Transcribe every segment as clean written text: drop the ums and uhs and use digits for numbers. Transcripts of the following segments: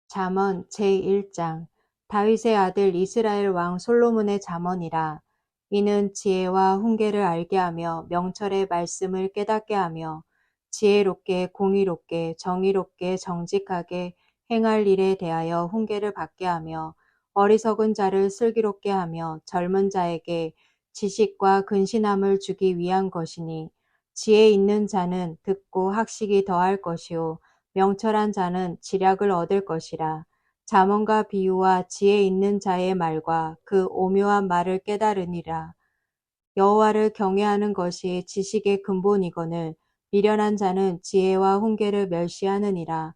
잠언 제1장. 다윗의 아들 이스라엘 왕 솔로몬의 잠언이라. 이는 지혜와 훈계를 알게 하며 명철의 말씀을 깨닫게 하며 지혜롭게 공의롭게 정의롭게 정직하게 행할 일에 대하여 훈계를 받게 하며 어리석은 자를 슬기롭게 하며 젊은 자에게 지식과 근신함을 주기 위한 것이니, 지혜 있는 자는 듣고 학식이 더할 것이요 명철한 자는 지략을 얻을 것이라. 잠언과 비유와 지혜 있는 자의 말과 그 오묘한 말을 깨달으니라. 여호와를 경외하는 것이 지식의 근본이거늘 미련한 자는 지혜와 훈계를 멸시하느니라.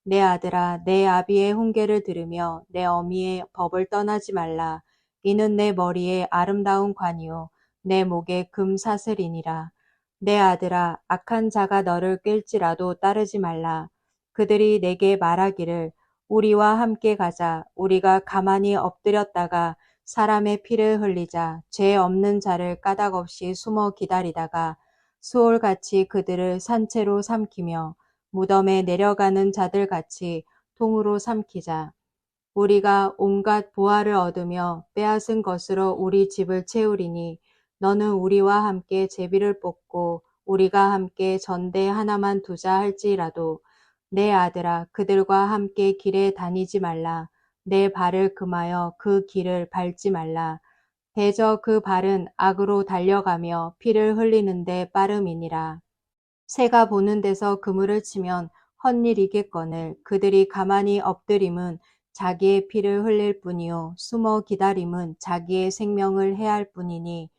내 아들아, 내 아비의 훈계를 들으며 내 어미의 법을 떠나지 말라. 이는 내 머리에 아름다운 관이요 내 목에 금사슬이니라. 내 아들아, 악한 자가 너를 꿰일지라도 따르지 말라. 그들이 내게 말하기를 우리와 함께 가자. 우리가 가만히 엎드렸다가 사람의 피를 흘리자. 죄 없는 자를 까닭없이 숨어 기다리다가 수올같이 그들을 산채로 삼키며 무덤에 내려가는 자들같이 통으로 삼키자. 우리가 온갖 보화를 얻으며 빼앗은 것으로 우리 집을 채우리니 너는 우리와 함께 제비를 뽑고 우리가 함께 전대 하나만 두자 할지라도 내 아들아, 그들과 함께 길에 다니지 말라. 내 발을 금하여 그 길을 밟지 말라. 대저 그 발은 악으로 달려가며 피를 흘리는데 빠름이니라. 새가 보는 데서 그물을 치면 헛일이겠거늘 그들이 가만히 엎드림은 자기의 피를 흘릴 뿐이요 숨어 기다림은 자기의 생명을 해할 뿐이니,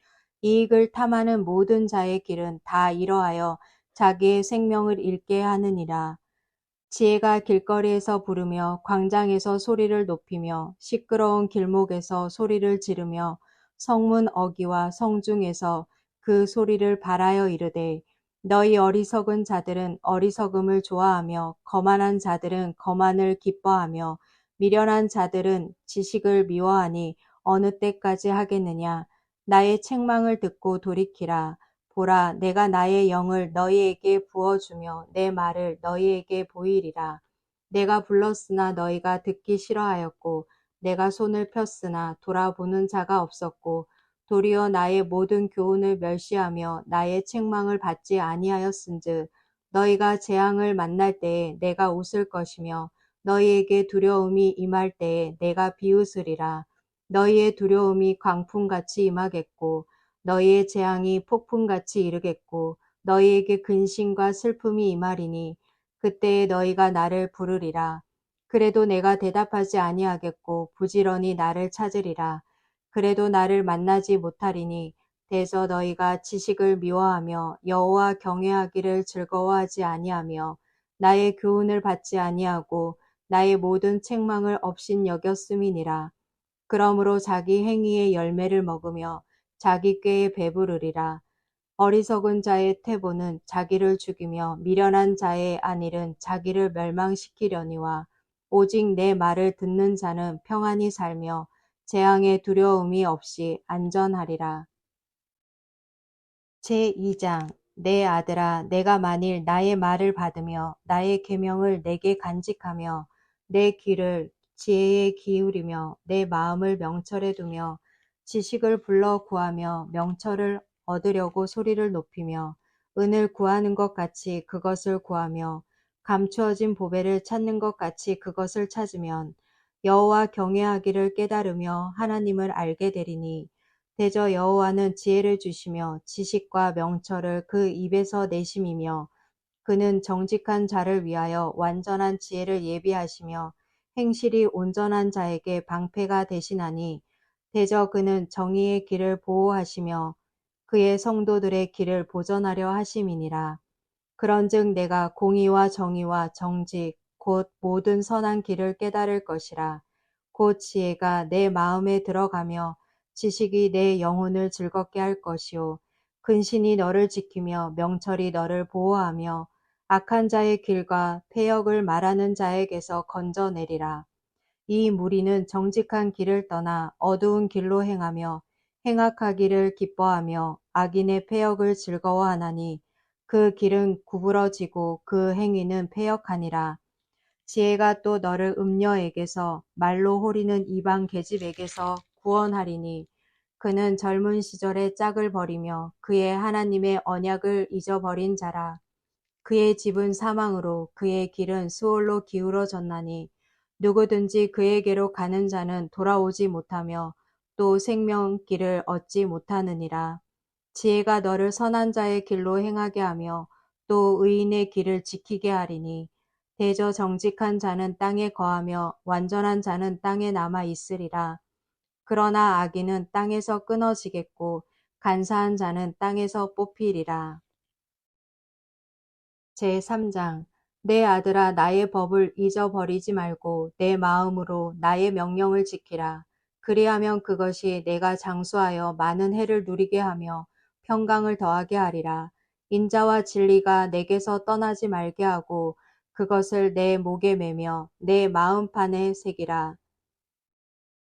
이익을 탐하는 모든 자의 길은 다 이러하여 자기의 생명을 잃게 하느니라. 지혜가 길거리에서 부르며 광장에서 소리를 높이며 시끄러운 길목에서 소리를 지르며 성문 어귀와 성중에서 그 소리를 발하여 이르되, 너희 어리석은 자들은 어리석음을 좋아하며 거만한 자들은 거만을 기뻐하며 미련한 자들은 지식을 미워하니 어느 때까지 하겠느냐. 나의 책망을 듣고 돌이키라. 보라, 내가 나의 영을 너희에게 부어주며 내 말을 너희에게 보이리라. 내가 불렀으나 너희가 듣기 싫어하였고 내가 손을 폈으나 돌아보는 자가 없었고 도리어 나의 모든 교훈을 멸시하며 나의 책망을 받지 아니하였은즉 너희가 재앙을 만날 때에 내가 웃을 것이며 너희에게 두려움이 임할 때에 내가 비웃으리라. 너희의 두려움이 광풍같이 임하겠고 너희의 재앙이 폭풍같이 이르겠고 너희에게 근심과 슬픔이 임하리니 그때에 너희가 나를 부르리라. 그래도 내가 대답하지 아니하겠고 부지런히 나를 찾으리라. 그래도 나를 만나지 못하리니 대저 너희가 지식을 미워하며 여호와 경외하기를 즐거워하지 아니하며 나의 교훈을 받지 아니하고 나의 모든 책망을 업신 여겼음이니라. 그러므로 자기 행위의 열매를 먹으며 자기 꾀에 배부르리라. 어리석은 자의 태보는 자기를 죽이며 미련한 자의 안일은 자기를 멸망시키려니와 오직 내 말을 듣는 자는 평안히 살며 재앙의 두려움이 없이 안전하리라. 제2장. 내 아들아, 내가 만일 나의 말을 받으며 나의 계명을 내게 간직하며 내 귀를 지혜에 기울이며 내 마음을 명철에 두며 지식을 불러 구하며 명철을 얻으려고 소리를 높이며 은을 구하는 것 같이 그것을 구하며 감추어진 보배를 찾는 것 같이 그것을 찾으면 여호와 경외하기를 깨달으며 하나님을 알게 되리니, 대저 여호와는 지혜를 주시며 지식과 명철을 그 입에서 내심이며 그는 정직한 자를 위하여 완전한 지혜를 예비하시며 행실이 온전한 자에게 방패가 되시나니, 대저 그는 정의의 길을 보호하시며 그의 성도들의 길을 보전하려 하심이니라. 그런즉 내가 공의와 정의와 정직 곧 모든 선한 길을 깨달을 것이라. 곧 지혜가 내 마음에 들어가며 지식이 내 영혼을 즐겁게 할 것이요 근신이 너를 지키며 명철이 너를 보호하며 악한 자의 길과 패역을 말하는 자에게서 건져내리라. 이 무리는 정직한 길을 떠나 어두운 길로 행하며 행악하기를 기뻐하며 악인의 패역을 즐거워하나니 그 길은 구부러지고 그 행위는 패역하니라. 지혜가 또 너를 음녀에게서 말로 호리는 이방 계집에게서 구원하리니 그는 젊은 시절에 짝을 버리며 그의 하나님의 언약을 잊어버린 자라. 그의 집은 사망으로 그의 길은 수월로 기울어졌나니 누구든지 그에게로 가는 자는 돌아오지 못하며 또 생명길을 얻지 못하느니라. 지혜가 너를 선한 자의 길로 행하게 하며 또 의인의 길을 지키게 하리니 대저 정직한 자는 땅에 거하며 완전한 자는 땅에 남아 있으리라. 그러나 악인은 땅에서 끊어지겠고 간사한 자는 땅에서 뽑히리라. 제3장 내 아들아 나의 법을 잊어버리지 말고 내 마음으로 나의 명령을 지키라. 그리하면 그것이 내가 장수하여 많은 해를 누리게 하며 평강을 더하게 하리라. 인자와 진리가 내게서 떠나지 말게 하고 그것을 내 목에 매며 내 마음판에 새기라.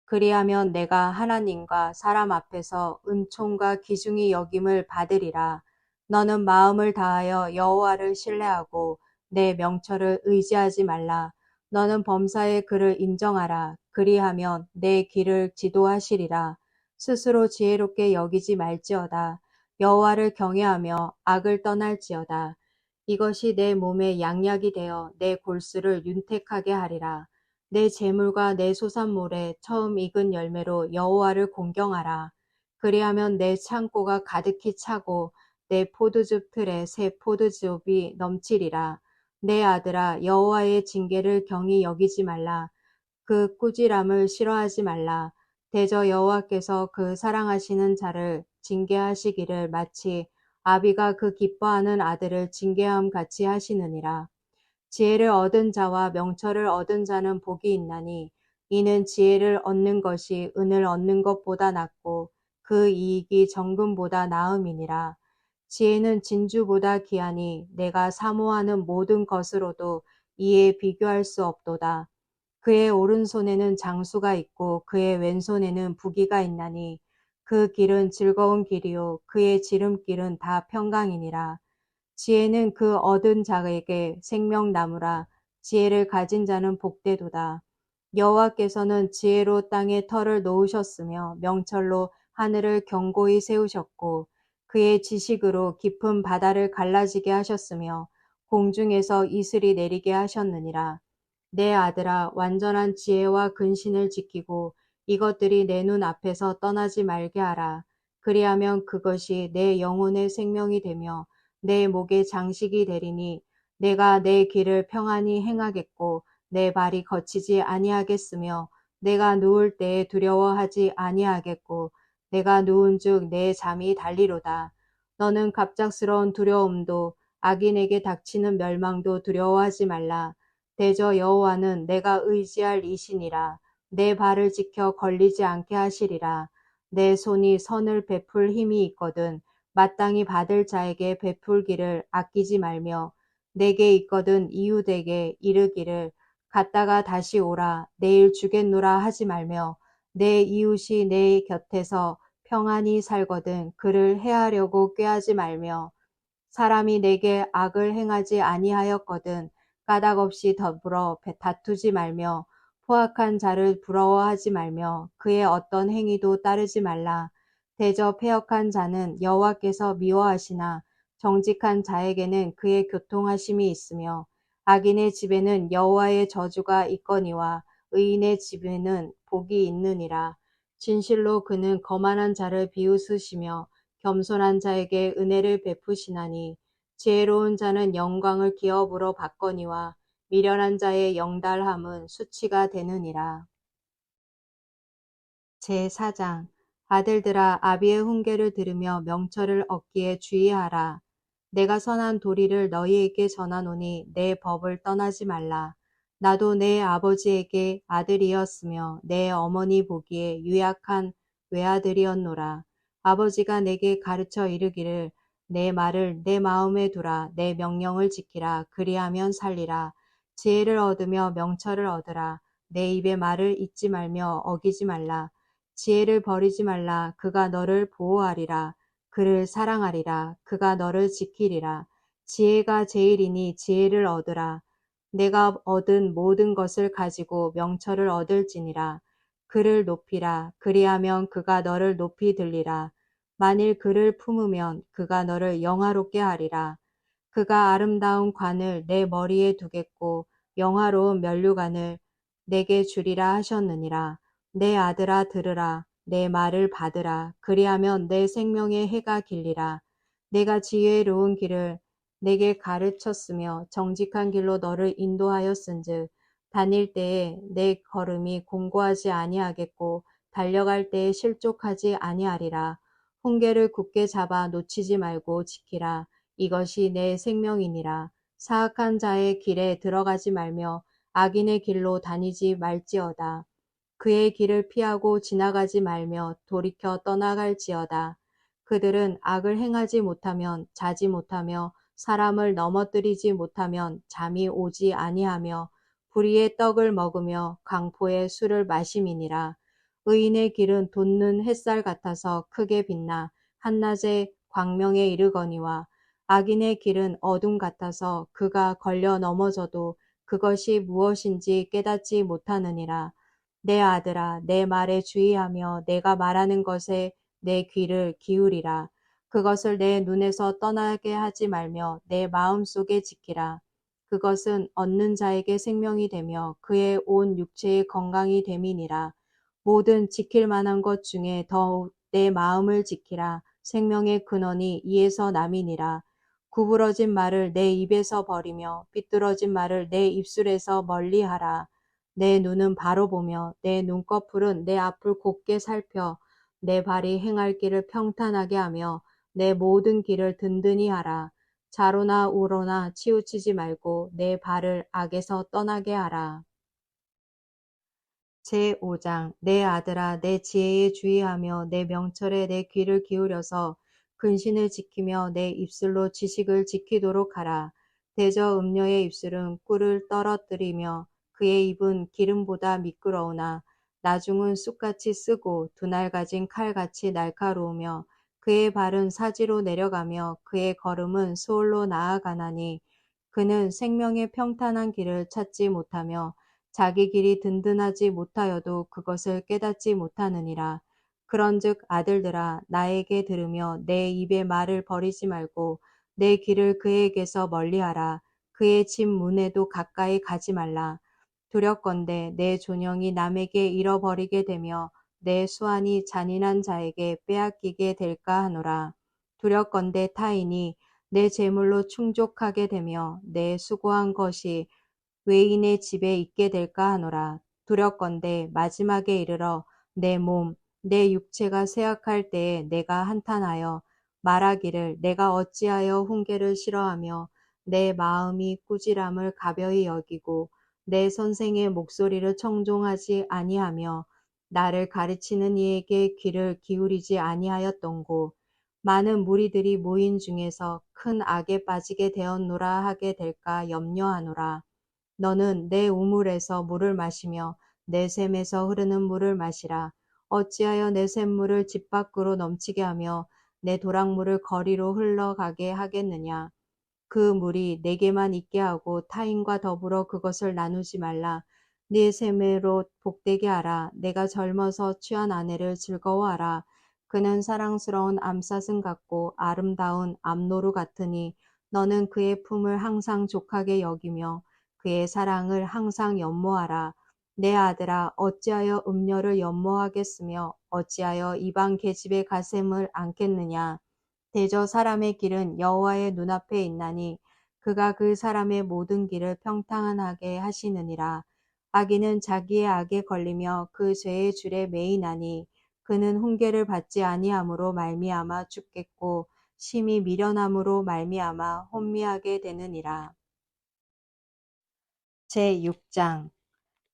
그리하면 내가 하나님과 사람 앞에서 은총과 기중히 여김을 받으리라. 너는 마음을 다하여 여호와를 신뢰하고 내 명철을 의지하지 말라. 너는 범사의 그를 인정하라. 그리하면 내 길을 지도하시리라. 스스로 지혜롭게 여기지 말지어다. 여호와를 경외하며 악을 떠날지어다. 이것이 내 몸에 양약이 되어 내 골수를 윤택하게 하리라. 내 재물과 내 소산물에 처음 익은 열매로 여호와를 공경하라. 그리하면 내 창고가 가득히 차고 내 포도즙 틀에 새 포도즙이 넘치리라. 내 아들아 여호와의 징계를 경히 여기지 말라. 그 꾸지람을 싫어하지 말라. 대저 여호와께서 그 사랑하시는 자를 징계하시기를 마치 아비가 그 기뻐하는 아들을 징계함 같이 하시느니라. 지혜를 얻은 자와 명철을 얻은 자는 복이 있나니 이는 지혜를 얻는 것이 은을 얻는 것보다 낫고 그 이익이 정금보다 나음이니라. 지혜는 진주보다 귀하니 내가 사모하는 모든 것으로도 이에 비교할 수 없도다. 그의 오른손에는 장수가 있고 그의 왼손에는 부귀가 있나니 그 길은 즐거운 길이요 그의 지름길은 다 평강이니라. 지혜는 그 얻은 자에게 생명나무라. 지혜를 가진 자는 복되도다. 여호와께서는 지혜로 땅에 터를 놓으셨으며 명철로 하늘을 견고히 세우셨고 그의 지식으로 깊은 바다를 갈라지게 하셨으며 공중에서 이슬이 내리게 하셨느니라. 내 아들아 완전한 지혜와 근신을 지키고 이것들이 내 눈 앞에서 떠나지 말게 하라. 그리하면 그것이 내 영혼의 생명이 되며 내 목에 장식이 되리니 내가 내 길을 평안히 행하겠고 내 발이 거치지 아니하겠으며 내가 누울 때에 두려워하지 아니하겠고 내가 누운즉 내 잠이 달리로다. 너는 갑작스러운 두려움도 악인에게 닥치는 멸망도 두려워하지 말라. 대저 여호와는 내가 의지할 이시니라. 내 발을 지켜 걸리지 않게 하시리라. 내 손이 선을 베풀 힘이 있거든 마땅히 받을 자에게 베풀기를 아끼지 말며 내게 있거든 이웃에게 이르기를 갔다가 다시 오라 내일 주겠노라 하지 말며 내 이웃이 내 곁에서 평안히 살거든 그를 해하려고 꾀하지 말며 사람이 내게 악을 행하지 아니하였거든 까닭없이 더불어 다투지 말며 포악한 자를 부러워하지 말며 그의 어떤 행위도 따르지 말라. 대저 패역한 자는 여호와께서 미워하시나 정직한 자에게는 그의 교통하심이 있으며 악인의 집에는 여호와의 저주가 있거니와 의인의 집에는 복이 있느니라. 진실로 그는 거만한 자를 비웃으시며 겸손한 자에게 은혜를 베푸시나니 지혜로운 자는 영광을 기업으로 받거니와 미련한 자의 영달함은 수치가 되느니라. 제4장 아들들아 아비의 훈계를 들으며 명철을 얻기에 주의하라. 내가 선한 도리를 너희에게 전하노니 내 법을 떠나지 말라. 나도 내 아버지에게 아들이었으며 내 어머니 보기에 유약한 외아들이었노라. 아버지가 내게 가르쳐 이르기를 내 말을 내 마음에 두라. 내 명령을 지키라. 그리하면 살리라. 지혜를 얻으며 명철을 얻으라. 내 입의 말을 잊지 말며 어기지 말라. 지혜를 버리지 말라. 그가 너를 보호하리라. 그를 사랑하리라. 그가 너를 지키리라. 지혜가 제일이니 지혜를 얻으라. 내가 얻은 모든 것을 가지고 명철을 얻을지니라. 그를 높이라. 그리하면 그가 너를 높이 들리라. 만일 그를 품으면 그가 너를 영화롭게 하리라. 그가 아름다운 관을 내 머리에 두겠고 영화로운 면류관을 내게 주리라 하셨느니라. 내 아들아 들으라. 내 말을 받으라. 그리하면 내 생명의 해가 길리라. 내가 지혜로운 길을 내게 가르쳤으며 정직한 길로 너를 인도하였은즉 다닐 때에 내 걸음이 공고하지 아니하겠고 달려갈 때에 실족하지 아니하리라. 홍게를 굳게 잡아 놓치지 말고 지키라. 이것이 내 생명이니라. 사악한 자의 길에 들어가지 말며 악인의 길로 다니지 말지어다. 그의 길을 피하고 지나가지 말며 돌이켜 떠나갈지어다. 그들은 악을 행하지 못하면 자지 못하며 사람을 넘어뜨리지 못하면 잠이 오지 아니하며 불의의 떡을 먹으며 강포의 술을 마심이니라. 의인의 길은 돋는 햇살 같아서 크게 빛나 한낮의 광명에 이르거니와 악인의 길은 어둠 같아서 그가 걸려 넘어져도 그것이 무엇인지 깨닫지 못하느니라. 내 아들아, 내 말에 주의하며 내가 말하는 것에 내 귀를 기울이라. 그것을 내 눈에서 떠나게 하지 말며 내 마음 속에 지키라. 그것은 얻는 자에게 생명이 되며 그의 온 육체의 건강이 됨이니라. 모든 지킬 만한 것 중에 더욱 내 마음을 지키라. 생명의 근원이 이에서 남이니라. 구부러진 말을 내 입에서 버리며 삐뚤어진 말을 내 입술에서 멀리하라. 내 눈은 바로 보며 내 눈꺼풀은 내 앞을 곧게 살펴 내 발이 행할 길을 평탄하게 하며 내 모든 길을 든든히 하라. 좌로나 우로나 치우치지 말고 내 발을 악에서 떠나게 하라. 제5장 내 아들아 내 지혜에 주의하며 내 명철에 내 귀를 기울여서 근신을 지키며 내 입술로 지식을 지키도록 하라. 대저 음녀의 입술은 꿀을 떨어뜨리며 그의 입은 기름보다 미끄러우나 나중은 쑥같이 쓰고 두날 가진 칼같이 날카로우며 그의 발은 사지로 내려가며 그의 걸음은 소홀로 나아가나니 그는 생명의 평탄한 길을 찾지 못하며 자기 길이 든든하지 못하여도 그것을 깨닫지 못하느니라. 그런즉 아들들아 나에게 들으며 내 입의 말을 버리지 말고 내 길을 그에게서 멀리하라. 그의 집 문에도 가까이 가지 말라. 두렵건대 내 존영이 남에게 잃어버리게 되며 내 수완이 잔인한 자에게 빼앗기게 될까 하노라. 두렵건대 타인이 내 재물로 충족하게 되며 내 수고한 것이 외인의 집에 있게 될까 하노라. 두렵건대 마지막에 이르러 내 몸, 내 육체가 쇠약할 때에 내가 한탄하여 말하기를 내가 어찌하여 훈계를 싫어하며 내 마음이 꾸지람을 가벼이 여기고 내 선생의 목소리를 청종하지 아니하며 나를 가르치는 이에게 귀를 기울이지 아니하였던고. 많은 무리들이 모인 중에서 큰 악에 빠지게 되었노라 하게 될까 염려하노라. 너는 내 우물에서 물을 마시며 내 샘에서 흐르는 물을 마시라. 어찌하여 내 샘물을 집 밖으로 넘치게 하며 내 도랑물을 거리로 흘러가게 하겠느냐. 그 물이 내게만 있게 하고 타인과 더불어 그것을 나누지 말라. 네 샘으로 복되게 하라. 내가 젊어서 취한 아내를 즐거워하라. 그는 사랑스러운 암사슴 같고 아름다운 암노루 같으니 너는 그의 품을 항상 족하게 여기며 그의 사랑을 항상 연모하라. 내 아들아 어찌하여 음녀를 연모하겠으며 어찌하여 이방 계집의 가샘을 안겠느냐. 대저 사람의 길은 여호와의 눈앞에 있나니 그가 그 사람의 모든 길을 평탄하게 하시느니라. 악인은 자기의 악에 걸리며 그 죄의 줄에 매이나니 그는 훈계를 받지 아니함으로 말미암아 죽겠고 심히 미련함으로 말미암아 혼미하게 되느니라. 제6장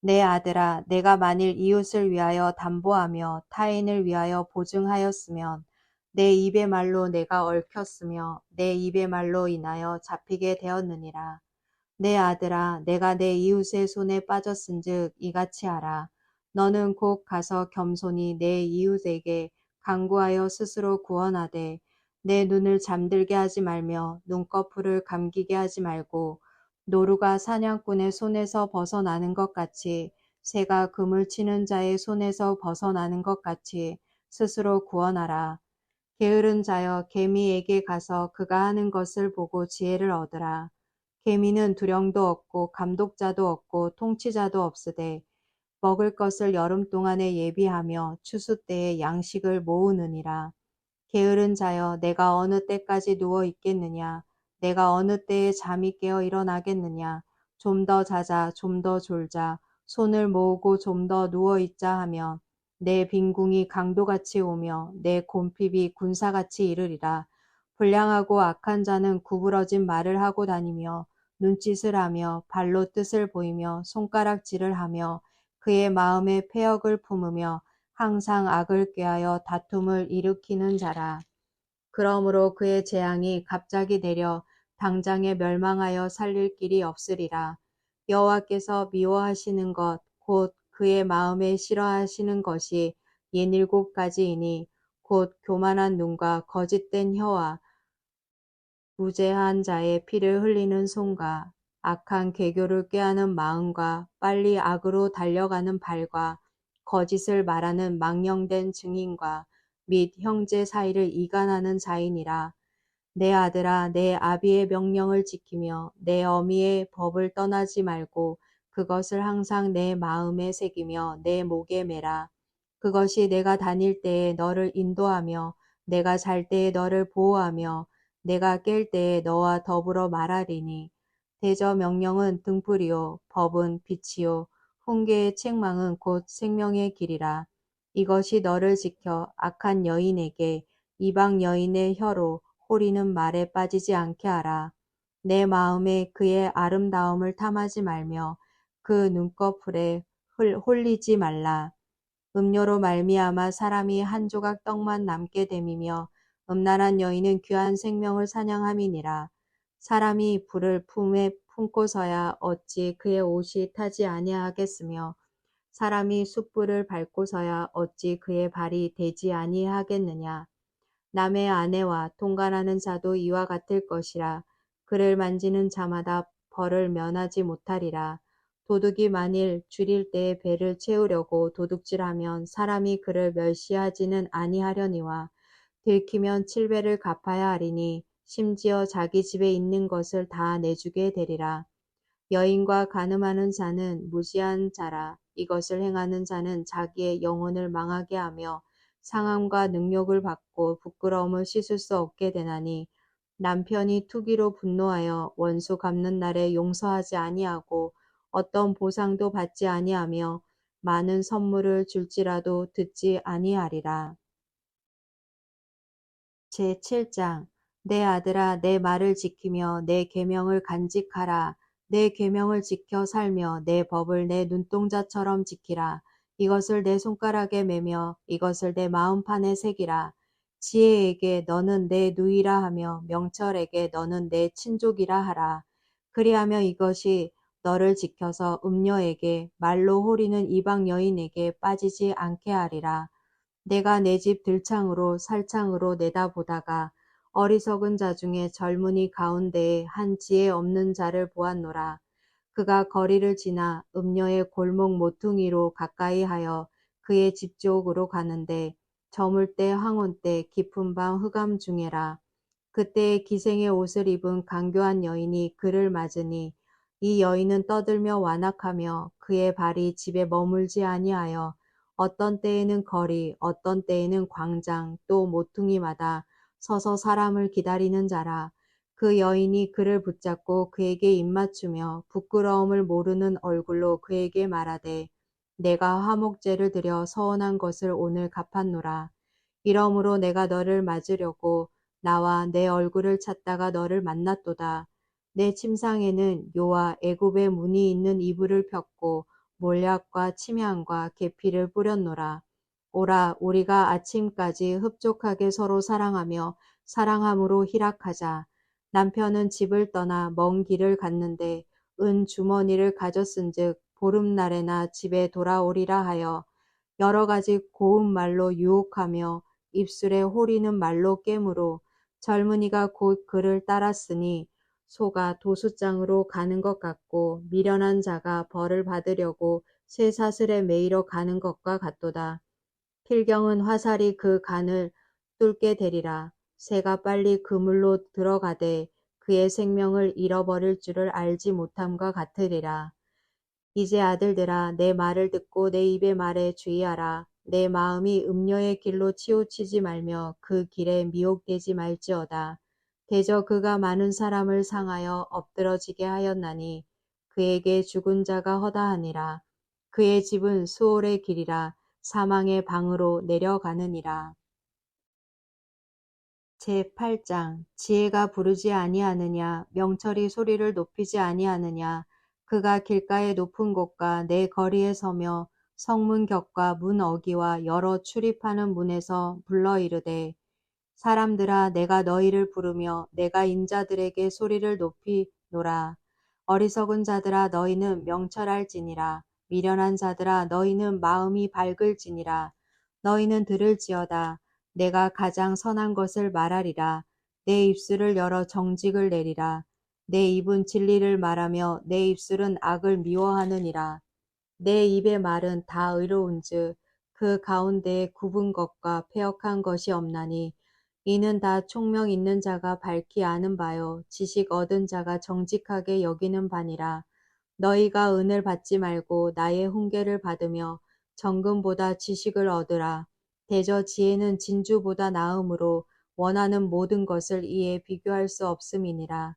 내 아들아 내가 만일 이웃을 위하여 담보하며 타인을 위하여 보증하였으면 내 입의 말로 내가 얽혔으며 내 입의 말로 인하여 잡히게 되었느니라. 내 아들아 내가 내 이웃의 손에 빠졌은즉 이같이 하라. 너는 곧 가서 겸손히 내 이웃에게 간구하여 스스로 구원하되 내 눈을 잠들게 하지 말며 눈꺼풀을 감기게 하지 말고 노루가 사냥꾼의 손에서 벗어나는 것 같이 새가 그물 치는 자의 손에서 벗어나는 것 같이 스스로 구원하라. 게으른 자여 개미에게 가서 그가 하는 것을 보고 지혜를 얻으라. 개미는 두령도 없고 감독자도 없고 통치자도 없으되 먹을 것을 여름 동안에 예비하며 추수 때에 양식을 모으느니라. 게으른 자여 내가 어느 때까지 누워 있겠느냐. 내가 어느 때에 잠이 깨어 일어나겠느냐. 좀 더 자자 좀 더 졸자 손을 모으고 좀 더 누워 있자 하며 내 빈궁이 강도같이 오며 내 곰핍이 군사같이 이르리라. 불량하고 악한 자는 구부러진 말을 하고 다니며 눈짓을 하며 발로 뜻을 보이며 손가락질을 하며 그의 마음에 패역을 품으며 항상 악을 꾀하여 다툼을 일으키는 자라. 그러므로 그의 재앙이 갑자기 내려 당장에 멸망하여 살릴 길이 없으리라. 여호와께서 미워하시는 것 곧 그의 마음에 싫어하시는 것이 67가지이니 곧 교만한 눈과 거짓된 혀와 무죄한 자의 피를 흘리는 손과 악한 계교를 꾀하는 마음과 빨리 악으로 달려가는 발과 거짓을 말하는 망령된 증인과 및 형제 사이를 이간하는 자이니라. 내 아들아 내 아비의 명령을 지키며 내 어미의 법을 떠나지 말고 그것을 항상 내 마음에 새기며 내 목에 매라. 그것이 내가 다닐 때에 너를 인도하며 내가 잘 때에 너를 보호하며 내가 깰 때에 너와 더불어 말하리니. 대저 명령은 등불이요 법은 빛이요 훈계의 책망은 곧 생명의 길이라. 이것이 너를 지켜 악한 여인에게 이방 여인의 혀로 호리는 말에 빠지지 않게 하라. 내 마음에 그의 아름다움을 탐하지 말며 그 눈꺼풀에 홀리지 말라. 음료로 말미암아 사람이 한 조각 떡만 남게 됨이며 음란한 여인은 귀한 생명을 사냥함이니라. 사람이 불을 품에 품고서야 어찌 그의 옷이 타지 아니하겠으며 사람이 숯불을 밟고서야 어찌 그의 발이 되지 아니하겠느냐. 남의 아내와 통관하는 자도 이와 같을 것이라. 그를 만지는 자마다 벌을 면하지 못하리라. 도둑이 만일 줄일 때에 배를 채우려고 도둑질하면 사람이 그를 멸시하지는 아니하려니와 들키면 7배를 갚아야 하리니 심지어 자기 집에 있는 것을 다 내주게 되리라. 여인과 간음하는 자는 무지한 자라. 이것을 행하는 자는 자기의 영혼을 망하게 하며 상함과 능욕을 받고 부끄러움을 씻을 수 없게 되나니 남편이 투기로 분노하여 원수 갚는 날에 용서하지 아니하고 어떤 보상도 받지 아니하며 많은 선물을 줄지라도 듣지 아니하리라. 제7장 내 아들아 내 말을 지키며 내 계명을 간직하라. 내 계명을 지켜 살며 내 법을 내 눈동자처럼 지키라. 이것을 내 손가락에 매며 이것을 내 마음판에 새기라. 지혜에게 너는 내 누이라 하며 명철에게 너는 내 친족이라 하라. 그리하며 이것이 너를 지켜서 음녀에게 말로 호리는 이방 여인에게 빠지지 않게 하리라. 내가 내 집 들창으로 살창으로 내다보다가 어리석은 자 중에 젊은이 가운데에 한 지혜 없는 자를 보았노라. 그가 거리를 지나 음녀의 골목 모퉁이로 가까이 하여 그의 집 쪽으로 가는데 저물 때 황혼 때 깊은 밤 흑암 중에라. 그때에 기생의 옷을 입은 간교한 여인이 그를 맞으니 이 여인은 떠들며 완악하며 그의 발이 집에 머물지 아니하여 어떤 때에는 거리 어떤 때에는 광장 또 모퉁이마다 서서 사람을 기다리는 자라. 그 여인이 그를 붙잡고 그에게 입맞추며 부끄러움을 모르는 얼굴로 그에게 말하되 내가 화목제를 드려 서원한 것을 오늘 갚았노라. 이러므로 내가 너를 맞으려고 나와 내 얼굴을 찾다가 너를 만났도다. 내 침상에는 요와 애굽의 문이 있는 이불을 폈고 몰약과 침향과 계피를 뿌렸노라. 오라 우리가 아침까지 흡족하게 서로 사랑하며 사랑함으로 희락하자. 남편은 집을 떠나 먼 길을 갔는데 은 주머니를 가졌은즉 보름날에나 집에 돌아오리라 하여 여러 가지 고운 말로 유혹하며 입술에 호리는 말로 깨므로 젊은이가 곧 그를 따랐으니 소가 도수장으로 가는 것 같고 미련한 자가 벌을 받으려고 쇠사슬에 매이러 가는 것과 같도다. 필경은 화살이 그 간을 뚫게 되리라. 새가 빨리 그물로 들어가되 그의 생명을 잃어버릴 줄을 알지 못함과 같으리라. 이제 아들들아 내 말을 듣고 내 입의 말에 주의하라. 내 마음이 음녀의 길로 치우치지 말며 그 길에 미혹되지 말지어다. 대저 그가 많은 사람을 상하여 엎드러지게 하였나니 그에게 죽은 자가 허다하니라. 그의 집은 수올의 길이라 사망의 방으로 내려가느니라. 제8장 지혜가 부르지 아니하느냐 명철이 소리를 높이지 아니하느냐 그가 길가의 높은 곳과 내 거리에 서며 성문 격과 문 어기와 여러 출입하는 문에서 불러 이르되 사람들아 내가 너희를 부르며 내가 인자들에게 소리를 높이노라. 어리석은 자들아 너희는 명철할지니라. 미련한 자들아 너희는 마음이 밝을지니라. 너희는 들을지어다. 내가 가장 선한 것을 말하리라. 내 입술을 열어 정직을 내리라. 내 입은 진리를 말하며 내 입술은 악을 미워하느니라. 내 입의 말은 다 의로운즉 그 가운데에 굽은 것과 패역한 것이 없나니 이는 다 총명 있는 자가 밝히 아는 바요 지식 얻은 자가 정직하게 여기는 바니라. 너희가 은을 받지 말고 나의 훈계를 받으며 정금보다 지식을 얻으라. 대저 지혜는 진주보다 나음으로 원하는 모든 것을 이에 비교할 수 없음이니라.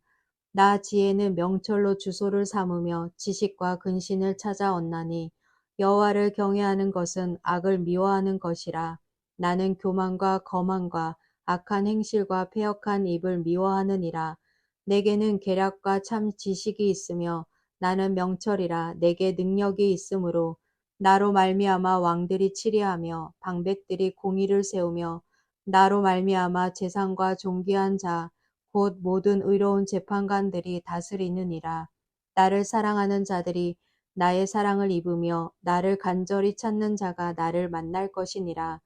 나 지혜는 명철로 주소를 삼으며 지식과 근신을 찾아 얻나니 여호와를 경외하는 것은 악을 미워하는 것이라. 나는 교만과 거만과 악한 행실과 패역한 입을 미워하느니라. 내게는 계략과 참 지식이 있으며 나는 명철이라. 내게 능력이 있으므로 나로 말미암아 왕들이 치리하며 방백들이 공의를 세우며 나로 말미암아 재상과 존귀한 자 곧 모든 의로운 재판관들이 다스리느니라. 나를 사랑하는 자들이 나의 사랑을 입으며 나를 간절히 찾는 자가 나를 만날 것이니라.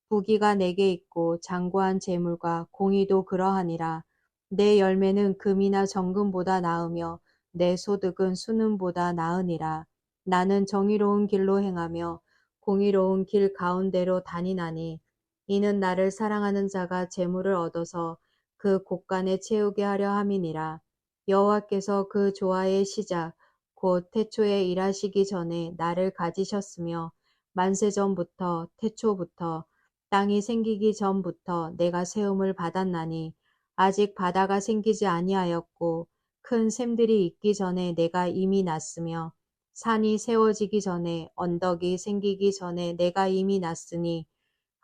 부귀가 내게 있고 장구한 재물과 공의도 그러하니라. 내 열매는 금이나 정금보다 나으며 내 소득은 수는보다 나으니라. 나는 정의로운 길로 행하며 공의로운 길 가운데로 다니나니 이는 나를 사랑하는 자가 재물을 얻어서 그 곳간에 채우게 하려 함이니라. 여호와께서 그 조화의 시작 곧 태초에 일하시기 전에 나를 가지셨으며 만세 전부터 태초부터 땅이 생기기 전부터 내가 세움을 받았나니 아직 바다가 생기지 아니하였고 큰 샘들이 있기 전에 내가 이미 났으며 산이 세워지기 전에 언덕이 생기기 전에 내가 이미 났으니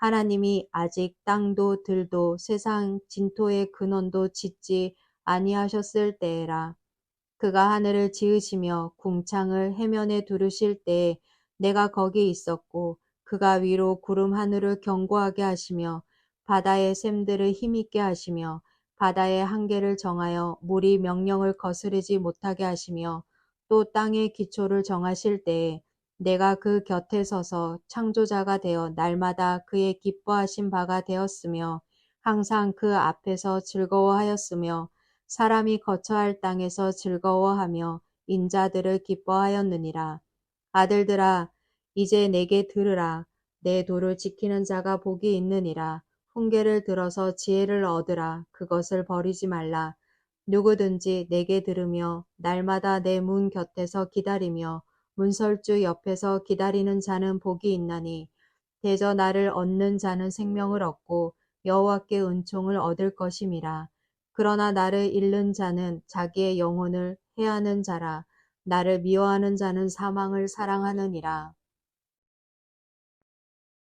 하나님이 아직 땅도 들도 세상 진토의 근원도 짓지 아니하셨을 때에라. 그가 하늘을 지으시며 궁창을 해면에 두르실 때에 내가 거기 있었고 그가 위로 구름 하늘을 견고하게 하시며 바다의 샘들을 힘있게 하시며 바다의 한계를 정하여 물이 명령을 거스르지 못하게 하시며 또 땅의 기초를 정하실 때에 내가 그 곁에 서서 창조자가 되어 날마다 그의 기뻐하신 바가 되었으며 항상 그 앞에서 즐거워하였으며 사람이 거처할 땅에서 즐거워하며 인자들을 기뻐하였느니라. 아들들아 이제 내게 들으라. 내 도를 지키는 자가 복이 있느니라. 훈계를 들어서 지혜를 얻으라. 그것을 버리지 말라. 누구든지 내게 들으며 날마다 내 문 곁에서 기다리며 문설주 옆에서 기다리는 자는 복이 있나니 대저 나를 얻는 자는 생명을 얻고 여호와께 은총을 얻을 것임이라. 그러나 나를 잃는 자는 자기의 영혼을 해하는 자라. 나를 미워하는 자는 사망을 사랑하느니라.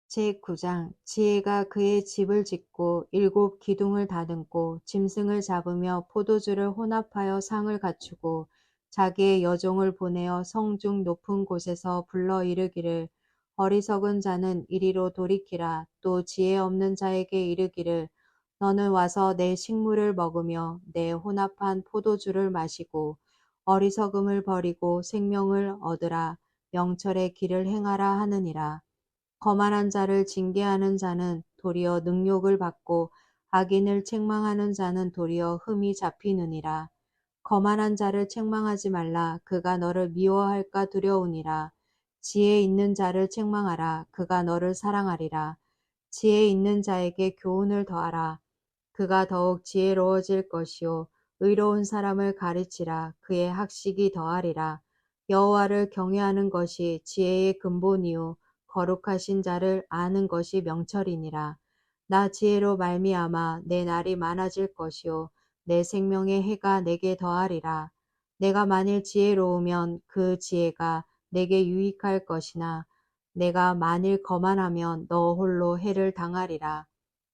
제9장 지혜가 그의 집을 짓고 7 기둥을 다듬고 짐승을 잡으며 포도주를 혼합하여 상을 갖추고 자기의 여종을 보내어 성중 높은 곳에서 불러 이르기를 어리석은 자는 이리로 돌이키라. 또 지혜 없는 자에게 이르기를 너는 와서 내 식물을 먹으며 내 혼합한 포도주를 마시고 어리석음을 버리고 생명을 얻으라. 명철의 길을 행하라 하느니라. 거만한 자를 징계하는 자는 도리어 능욕을 받고 악인을 책망하는 자는 도리어 흠이 잡히느니라. 거만한 자를 책망하지 말라. 그가 너를 미워할까 두려우니라. 지혜 있는 자를 책망하라. 그가 너를 사랑하리라. 지혜 있는 자에게 교훈을 더하라. 그가 더욱 지혜로워질 것이요 의로운 사람을 가르치라. 그의 학식이 더하리라. 여호와를 경외하는 것이 지혜의 근본이요 거룩하신 자를 아는 것이 명철이니라. 나 지혜로 말미암아 내 날이 많아질 것이요 내 생명의 해가 내게 더하리라. 내가 만일 지혜로우면 그 지혜가 내게 유익할 것이나 내가 만일 거만하면 너 홀로 해를 당하리라.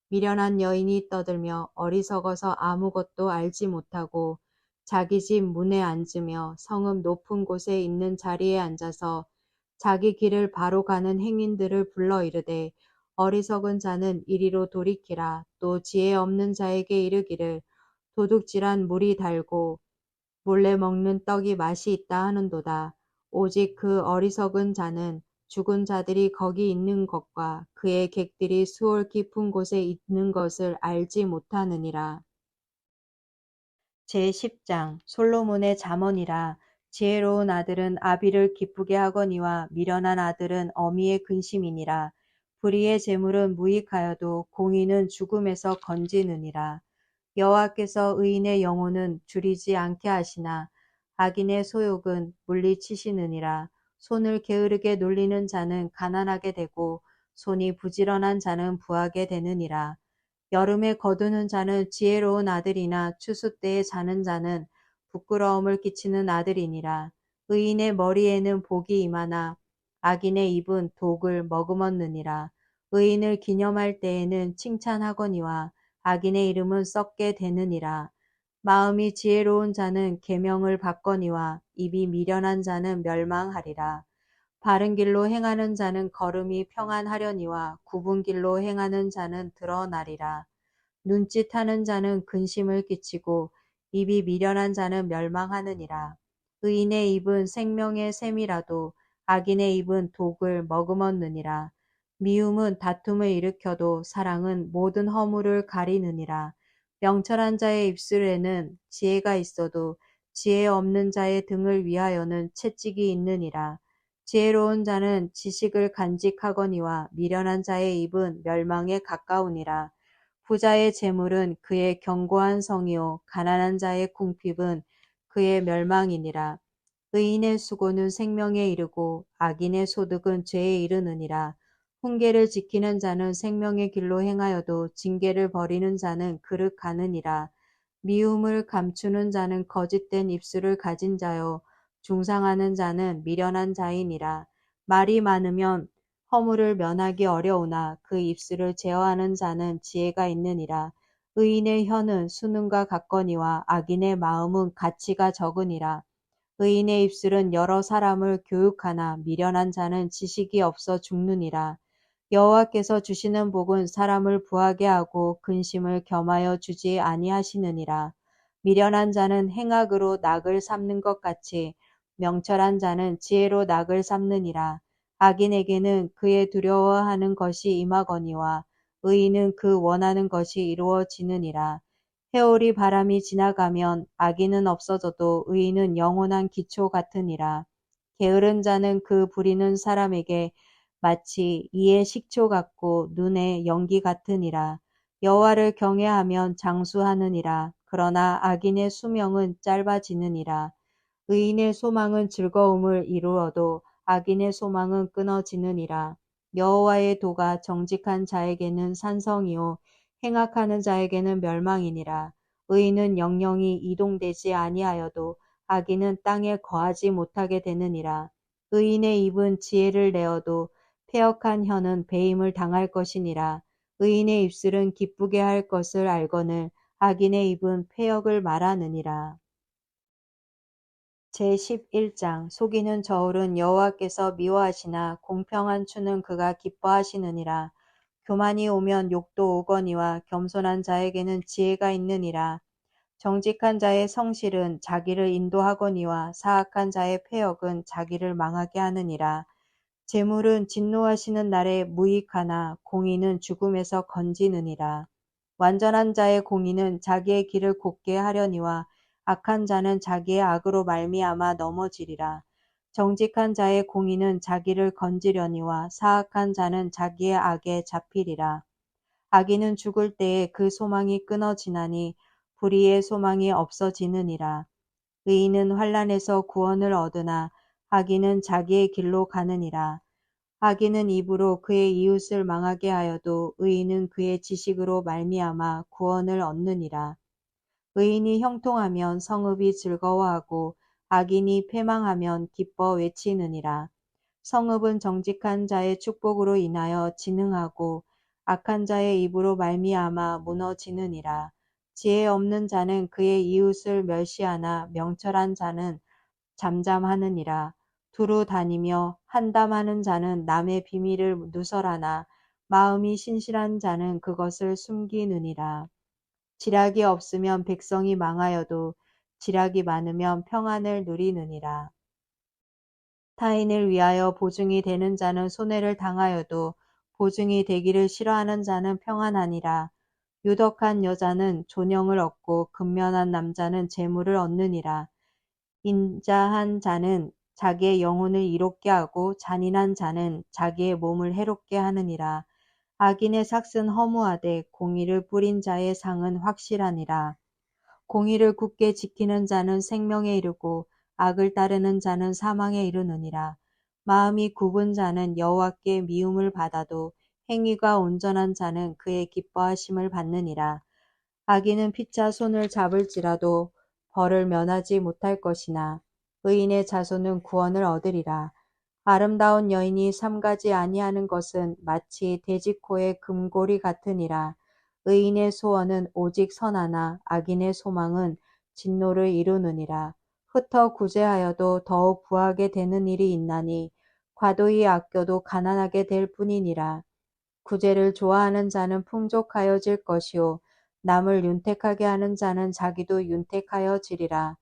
미련한 여인이 떠들며 어리석어서 아무것도 알지 못하고 자기 집 문에 앉으며 성읍 높은 곳에 있는 자리에 앉아서 자기 길을 바로 가는 행인들을 불러 이르되 어리석은 자는 이리로 돌이키라. 또 지혜 없는 자에게 이르기를 도둑질한 물이 달고 몰래 먹는 떡이 맛이 있다 하는도다. 오직 그 어리석은 자는 죽은 자들이 거기 있는 것과 그의 객들이 수월 깊은 곳에 있는 것을 알지 못하느니라. 제10장 솔로몬의 잠언이라. 지혜로운 아들은 아비를 기쁘게 하거니와 미련한 아들은 어미의 근심이니라. 불의의 재물은 무익하여도 공의는 죽음에서 건지느니라. 여호와께서 의인의 영혼은 줄이지 않게 하시나 악인의 소욕은 물리치시느니라. 손을 게으르게 놀리는 자는 가난하게 되고 손이 부지런한 자는 부하게 되느니라. 여름에 거두는 자는 지혜로운 아들이나 추수 때에 자는 자는 부끄러움을 끼치는 아들이니라. 의인의 머리에는 복이 임하나 악인의 입은 독을 머금었느니라. 의인을 기념할 때에는 칭찬하거니와 악인의 이름은 썩게 되느니라. 마음이 지혜로운 자는 계명을 받거니와 입이 미련한 자는 멸망하리라. 바른 길로 행하는 자는 걸음이 평안하려니와 굽은 길로 행하는 자는 드러나리라. 눈짓하는 자는 근심을 끼치고 입이 미련한 자는 멸망하느니라. 의인의 입은 생명의 샘이라도 악인의 입은 독을 머금었느니라. 미움은 다툼을 일으켜도 사랑은 모든 허물을 가리느니라. 명철한 자의 입술에는 지혜가 있어도 지혜 없는 자의 등을 위하여는 채찍이 있느니라. 지혜로운 자는 지식을 간직하거니와 미련한 자의 입은 멸망에 가까우니라. 부자의 재물은 그의 견고한 성이요 가난한 자의 궁핍은 그의 멸망이니라. 의인의 수고는 생명에 이르고 악인의 소득은 죄에 이르느니라. 훈계를 지키는 자는 생명의 길로 행하여도 징계를 버리는 자는 그릇 가느니라. 미움을 감추는 자는 거짓된 입술을 가진 자요 중상하는 자는 미련한 자이니라. 말이 많으면 허물을 면하기 어려우나 그 입술을 제어하는 자는 지혜가 있느니라. 의인의 혀는 수능과 같거니와 악인의 마음은 가치가 적으니라. 의인의 입술은 여러 사람을 교육하나 미련한 자는 지식이 없어 죽느니라. 여호와께서 주시는 복은 사람을 부하게 하고 근심을 겸하여 주지 아니하시느니라. 미련한 자는 행악으로 낙을 삼는 것 같이 명철한 자는 지혜로 낙을 삼느니라. 악인에게는 그의 두려워하는 것이 임하거니와 의인은 그 원하는 것이 이루어지느니라. 해오리 바람이 지나가면 악인은 없어져도 의인은 영원한 기초 같으니라. 게으른 자는 그 부리는 사람에게 마치 이의 식초 같고 눈의 연기 같으니라. 여호와를 경외하면 장수하느니라. 그러나 악인의 수명은 짧아지느니라. 의인의 소망은 즐거움을 이루어도 악인의 소망은 끊어지느니라. 여호와의 도가 정직한 자에게는 산성이요 행악하는 자에게는 멸망이니라. 의인은 영영이 이동되지 아니하여도 악인은 땅에 거하지 못하게 되느니라. 의인의 입은 지혜를 내어도 패역한 혀는 배임을 당할 것이니라. 의인의 입술은 기쁘게 할 것을 알거늘 악인의 입은 패역을 말하느니라. 제11장 속이는 저울은 여호와께서 미워하시나 공평한 추는 그가 기뻐하시느니라. 교만이 오면 욕도 오거니와 겸손한 자에게는 지혜가 있느니라. 정직한 자의 성실은 자기를 인도하거니와 사악한 자의 패역은 자기를 망하게 하느니라. 재물은 진노하시는 날에 무익하나 공의는 죽음에서 건지느니라. 완전한 자의 공의는 자기의 길을 곱게 하려니와 악한 자는 자기의 악으로 말미암아 넘어지리라. 정직한 자의 공의는 자기를 건지려니와 사악한 자는 자기의 악에 잡히리라. 악인은 죽을 때에 그 소망이 끊어지나니 불의의 소망이 없어지느니라. 의인은 환난에서 구원을 얻으나 악인은 자기의 길로 가느니라. 악인은 입으로 그의 이웃을 망하게 하여도 의인은 그의 지식으로 말미암아 구원을 얻느니라. 의인이 형통하면 성읍이 즐거워하고 악인이 패망하면 기뻐 외치느니라. 성읍은 정직한 자의 축복으로 인하여 진흥하고 악한 자의 입으로 말미암아 무너지느니라. 지혜 없는 자는 그의 이웃을 멸시하나 명철한 자는 잠잠하느니라. 두루 다니며 한담하는 자는 남의 비밀을 누설하나 마음이 신실한 자는 그것을 숨기느니라. 지략이 없으면 백성이 망하여도 지략이 많으면 평안을 누리느니라. 타인을 위하여 보증이 되는 자는 손해를 당하여도 보증이 되기를 싫어하는 자는 평안하니라. 유덕한 여자는 존영을 얻고 근면한 남자는 재물을 얻느니라. 인자한 자는 자기의 영혼을 이롭게 하고 잔인한 자는 자기의 몸을 해롭게 하느니라. 악인의 삭은 허무하되 공의를 뿌린 자의 상은 확실하니라. 공의를 굳게 지키는 자는 생명에 이르고 악을 따르는 자는 사망에 이르느니라. 마음이 굽은 자는 여호와께 미움을 받아도 행위가 온전한 자는 그의 기뻐하심을 받느니라. 악인은 피차 손을 잡을지라도 벌을 면하지 못할 것이나 의인의 자손은 구원을 얻으리라. 아름다운 여인이 삼가지 아니하는 것은 마치 돼지코의 금고리 같으니라. 의인의 소원은 오직 선하나 악인의 소망은 진노를 이루느니라. 흩어 구제하여도 더욱 부하게 되는 일이 있나니 과도히 아껴도 가난하게 될 뿐이니라. 구제를 좋아하는 자는 풍족하여질 것이요 남을 윤택하게 하는 자는 자기도 윤택하여지리라.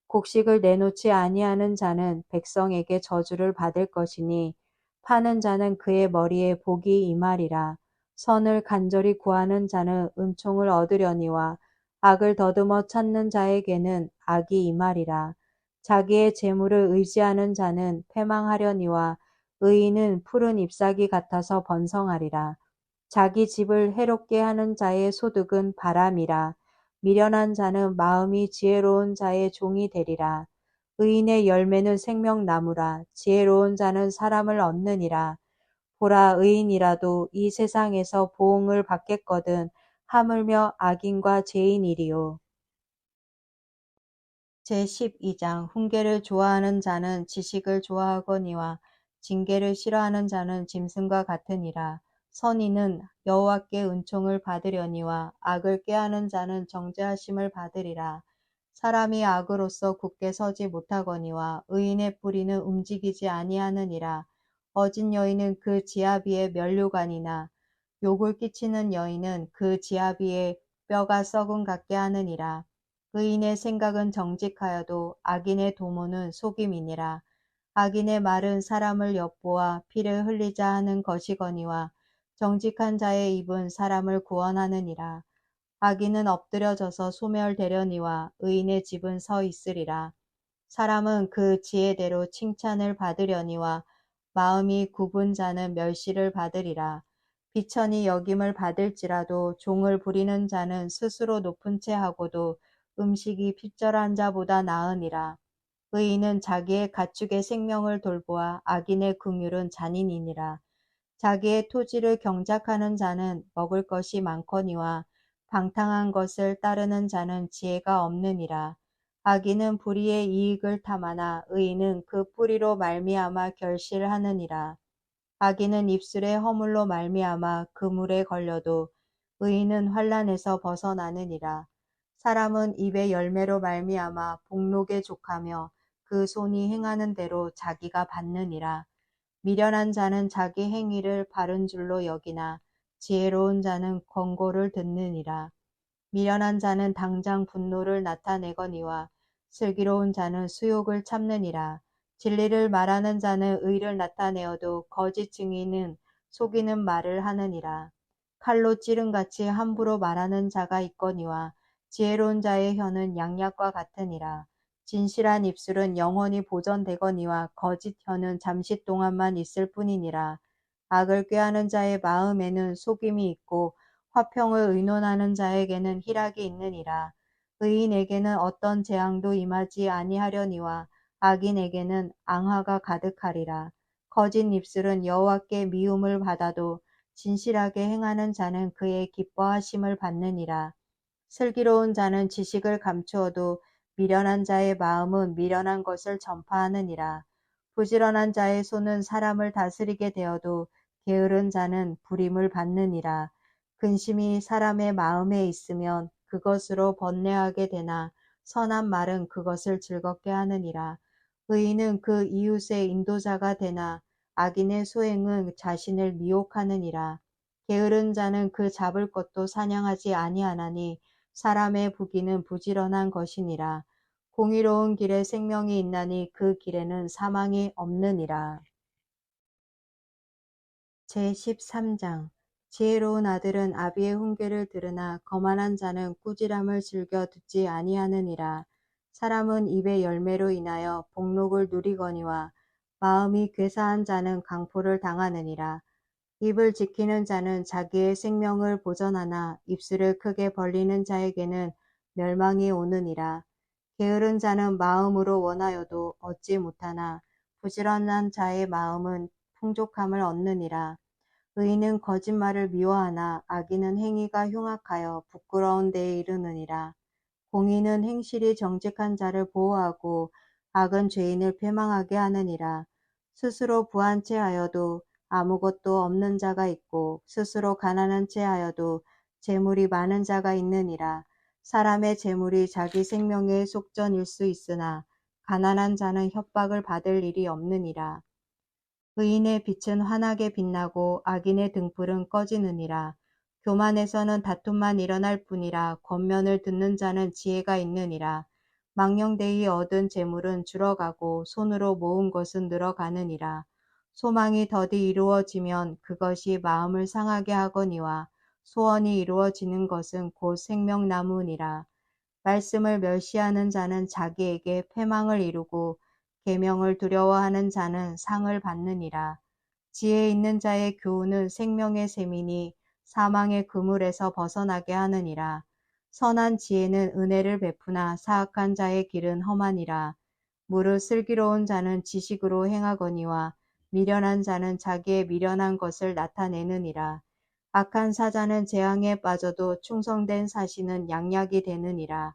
곡식을 내놓지 아니하는 자는 백성에게 저주를 받을 것이니 파는 자는 그의 머리에 복이 임하리라. 선을 간절히 구하는 자는 은총을 얻으려니와 악을 더듬어 찾는 자에게는 악이 임하리라. 자기의 재물을 의지하는 자는 패망하려니와 의인은 푸른 잎사귀 같아서 번성하리라. 자기 집을 해롭게 하는 자의 소득은 바람이라. 미련한 자는 마음이 지혜로운 자의 종이 되리라. 의인의 열매는 생명나무라. 지혜로운 자는 사람을 얻느니라. 보라, 의인이라도 이 세상에서 보응을 받겠거든 하물며 악인과 죄인이리요. 제12장 훈계를 좋아하는 자는 지식을 좋아하거니와 징계를 싫어하는 자는 짐승과 같으니라. 선인은 여호와께 은총을 받으려니와 악을 꾀하는 자는 정죄하심을 받으리라. 사람이 악으로서 굳게 서지 못하거니와 의인의 뿌리는 움직이지 아니하느니라. 어진 여인은 그 지아비의 면류관이나 욕을 끼치는 여인은 그 지아비의 뼈가 썩음 같게 하느니라. 의인의 생각은 정직하여도 악인의 도모는 속임이니라. 악인의 말은 사람을 엿보아 피를 흘리자 하는 것이거니와 정직한 자의 입은 사람을 구원하느니라. 악인은 엎드려져서 소멸되려니와 의인의 집은 서 있으리라. 사람은 그 지혜대로 칭찬을 받으려니와 마음이 굽은 자는 멸시를 받으리라. 비천이 여김을 받을지라도 종을 부리는 자는 스스로 높은 채 하고도 음식이 핍절한 자보다 나으니라. 의인은 자기의 가축의 생명을 돌보아 악인의 긍휼은 잔인이니라. 자기의 토지를 경작하는 자는 먹을 것이 많거니와 방탕한 것을 따르는 자는 지혜가 없느니라. 악인은 불의의 이익을 탐하나 의인은 그 뿌리로 말미암아 결실하느니라. 악인은 입술의 허물로 말미암아 그물에 걸려도 의인은 환난에서 벗어나느니라. 사람은 입의 열매로 말미암아 복록에 족하며 그 손이 행하는 대로 자기가 받느니라. 미련한 자는 자기 행위를 바른 줄로 여기나 지혜로운 자는 권고를 듣느니라. 미련한 자는 당장 분노를 나타내거니와 슬기로운 자는 수욕을 참느니라. 진리를 말하는 자는 의를 나타내어도 거짓 증인은 속이는 말을 하느니라. 칼로 찌른같이 함부로 말하는 자가 있거니와 지혜로운 자의 혀는 양약과 같으니라. 진실한 입술은 영원히 보존되거니와 거짓 혀는 잠시 동안만 있을 뿐이니라. 악을 꾀하는 자의 마음에는 속임이 있고 화평을 의논하는 자에게는 희락이 있느니라. 의인에게는 어떤 재앙도 임하지 아니하려니와 악인에게는 앙화가 가득하리라. 거짓 입술은 여호와께 미움을 받아도 진실하게 행하는 자는 그의 기뻐하심을 받느니라. 슬기로운 자는 지식을 감추어도 미련한 자의 마음은 미련한 것을 전파하느니라. 부지런한 자의 손은 사람을 다스리게 되어도 게으른 자는 부림을 받느니라. 근심이 사람의 마음에 있으면 그것으로 번뇌하게 되나 선한 말은 그것을 즐겁게 하느니라. 의인은 그 이웃의 인도자가 되나 악인의 소행은 자신을 미혹하느니라. 게으른 자는 그 잡을 것도 사냥하지 아니하나니 사람의 부귀는 부지런한 것이니라. 공의로운 길에 생명이 있나니 그 길에는 사망이 없느니라. 제13장 지혜로운 아들은 아비의 훈계를 들으나 거만한 자는 꾸지람을 즐겨 듣지 아니하느니라. 사람은 입의 열매로 인하여 복록을 누리거니와 마음이 괴사한 자는 강포를 당하느니라. 입을 지키는 자는 자기의 생명을 보전하나 입술을 크게 벌리는 자에게는 멸망이 오느니라. 게으른 자는 마음으로 원하여도 얻지 못하나 부지런한 자의 마음은 풍족함을 얻느니라. 의인은 거짓말을 미워하나 악인은 행위가 흉악하여 부끄러운 데에 이르느니라. 공의는 행실이 정직한 자를 보호하고 악은 죄인을 패망하게 하느니라. 스스로 부한 채 하여도 아무것도 없는 자가 있고 스스로 가난한 채 하여도 재물이 많은 자가 있느니라. 사람의 재물이 자기 생명의 속전일 수 있으나 가난한 자는 협박을 받을 일이 없느니라. 의인의 빛은 환하게 빛나고 악인의 등불은 꺼지느니라. 교만에서는 다툼만 일어날 뿐이라 권면을 듣는 자는 지혜가 있느니라. 망령되이 얻은 재물은 줄어가고 손으로 모은 것은 늘어가느니라. 소망이 더디 이루어지면 그것이 마음을 상하게 하거니와 소원이 이루어지는 것은 곧 생명나무니라. 말씀을 멸시하는 자는 자기에게 패망을 이루고 계명을 두려워하는 자는 상을 받느니라. 지혜 있는 자의 교훈은 생명의 셈이니 사망의 그물에서 벗어나게 하느니라. 선한 지혜는 은혜를 베푸나 사악한 자의 길은 험하니라. 무릇 슬기로운 자는 지식으로 행하거니와 미련한 자는 자기의 미련한 것을 나타내느니라. 악한 사자는 재앙에 빠져도 충성된 사신은 양약이 되느니라.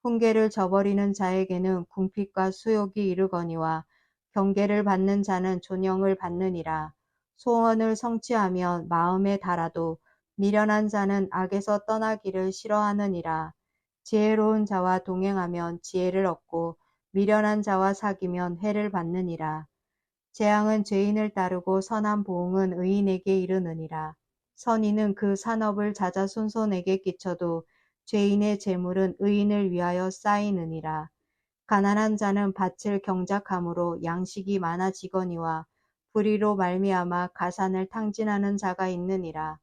훈계를 저버리는 자에게는 궁핍과 수욕이 이르거니와 경계를 받는 자는 존영을 받느니라. 소원을 성취하면 마음에 달아도 미련한 자는 악에서 떠나기를 싫어하느니라. 지혜로운 자와 동행하면 지혜를 얻고 미련한 자와 사귀면 해를 받느니라. 재앙은 죄인을 따르고 선한 보응은 의인에게 이르느니라. 선인은 그 산업을 자자손손에게 끼쳐도 죄인의 재물은 의인을 위하여 쌓이느니라. 가난한 자는 밭을 경작함으로 양식이 많아지거니와 불의로 말미암아 가산을 탕진하는 자가 있느니라.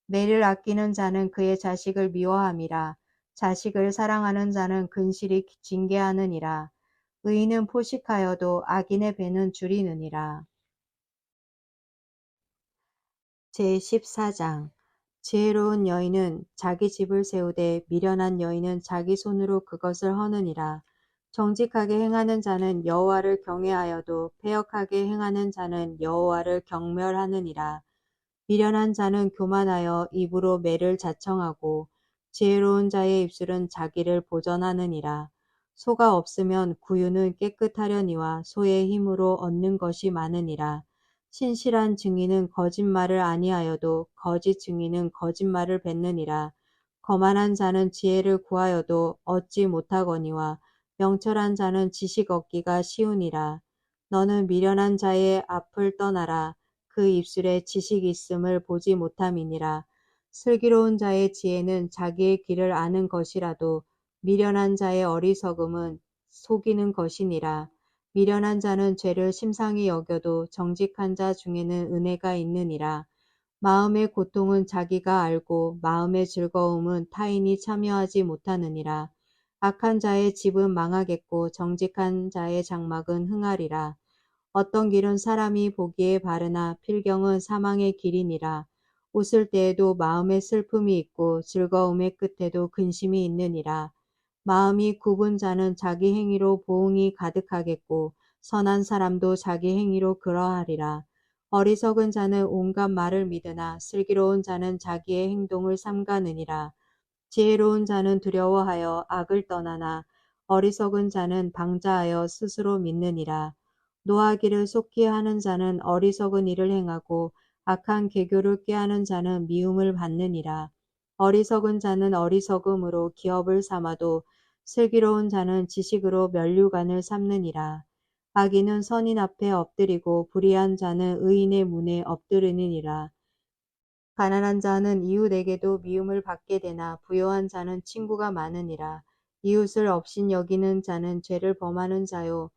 매를 아끼는 자는 그의 자식을 미워함이라. 자식을 사랑하는 자는 근실이 징계하느니라. 의인은 포식하여도 악인의 배는 줄이느니라. 제14장 지혜로운 여인은 자기 집을 세우되 미련한 여인은 자기 손으로 그것을 허느니라. 정직하게 행하는 자는 여호와를 경외하여도 패역하게 행하는 자는 여호와를 경멸하느니라. 미련한 자는 교만하여 입으로 매를 자청하고 지혜로운 자의 입술은 자기를 보전하느니라. 소가 없으면 구유는 깨끗하려니와 소의 힘으로 얻는 것이 많으니라. 신실한 증인은 거짓말을 아니하여도 거짓 증인은 거짓말을 뱉느니라. 거만한 자는 지혜를 구하여도 얻지 못하거니와 명철한 자는 지식 얻기가 쉬우니라. 너는 미련한 자의 앞을 떠나라. 그 입술에 지식 있음을 보지 못함이니라. 슬기로운 자의 지혜는 자기의 길을 아는 것이라도 미련한 자의 어리석음은 속이는 것이니라. 미련한 자는 죄를 심상히 여겨도 정직한 자 중에는 은혜가 있느니라. 마음의 고통은 자기가 알고 마음의 즐거움은 타인이 참여하지 못하느니라. 악한 자의 집은 망하겠고 정직한 자의 장막은 흥하리라. 어떤 길은 사람이 보기에 바르나 필경은 사망의 길이니라. 웃을 때에도 마음에 슬픔이 있고 즐거움의 끝에도 근심이 있느니라. 마음이 굽은 자는 자기 행위로 보응이 가득하겠고 선한 사람도 자기 행위로 그러하리라. 어리석은 자는 온갖 말을 믿으나 슬기로운 자는 자기의 행동을 삼가느니라. 지혜로운 자는 두려워하여 악을 떠나나 어리석은 자는 방자하여 스스로 믿느니라. 노하기를 속히 하는 자는 어리석은 일을 행하고 악한 계교를 꾀하는 자는 미움을 받느니라. 어리석은 자는 어리석음으로 기업을 삼아도 슬기로운 자는 지식으로 면류관을 삼느니라. 악인은 선인 앞에 엎드리고 불의한 자는 의인의 문에 엎드리느니라. 가난한 자는 이웃에게도 미움을 받게 되나 부요한 자는 친구가 많으니라. 이웃을 업신 여기는 자는 죄를 범하는 자요.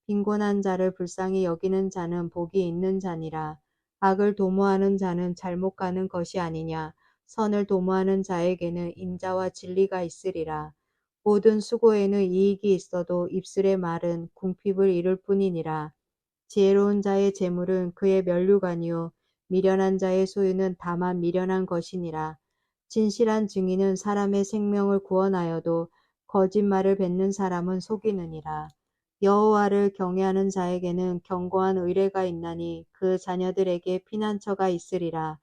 빈곤한 자를 불쌍히 여기는 자는 복이 있는 자니라. 악을 도모하는 자는 잘못 가는 것이 아니냐. 선을 도모하는 자에게는 인자와 진리가 있으리라. 모든 수고에는 이익이 있어도 입술의 말은 궁핍을 이룰 뿐이니라. 지혜로운 자의 재물은 그의 면류관이요 미련한 자의 소유는 다만 미련한 것이니라. 진실한 증인은 사람의 생명을 구원하여도 거짓말을 뱉는 사람은 속이느니라. 여호와를 경외하는 자에게는 견고한 의뢰가 있나니 그 자녀들에게 피난처가 있으리라.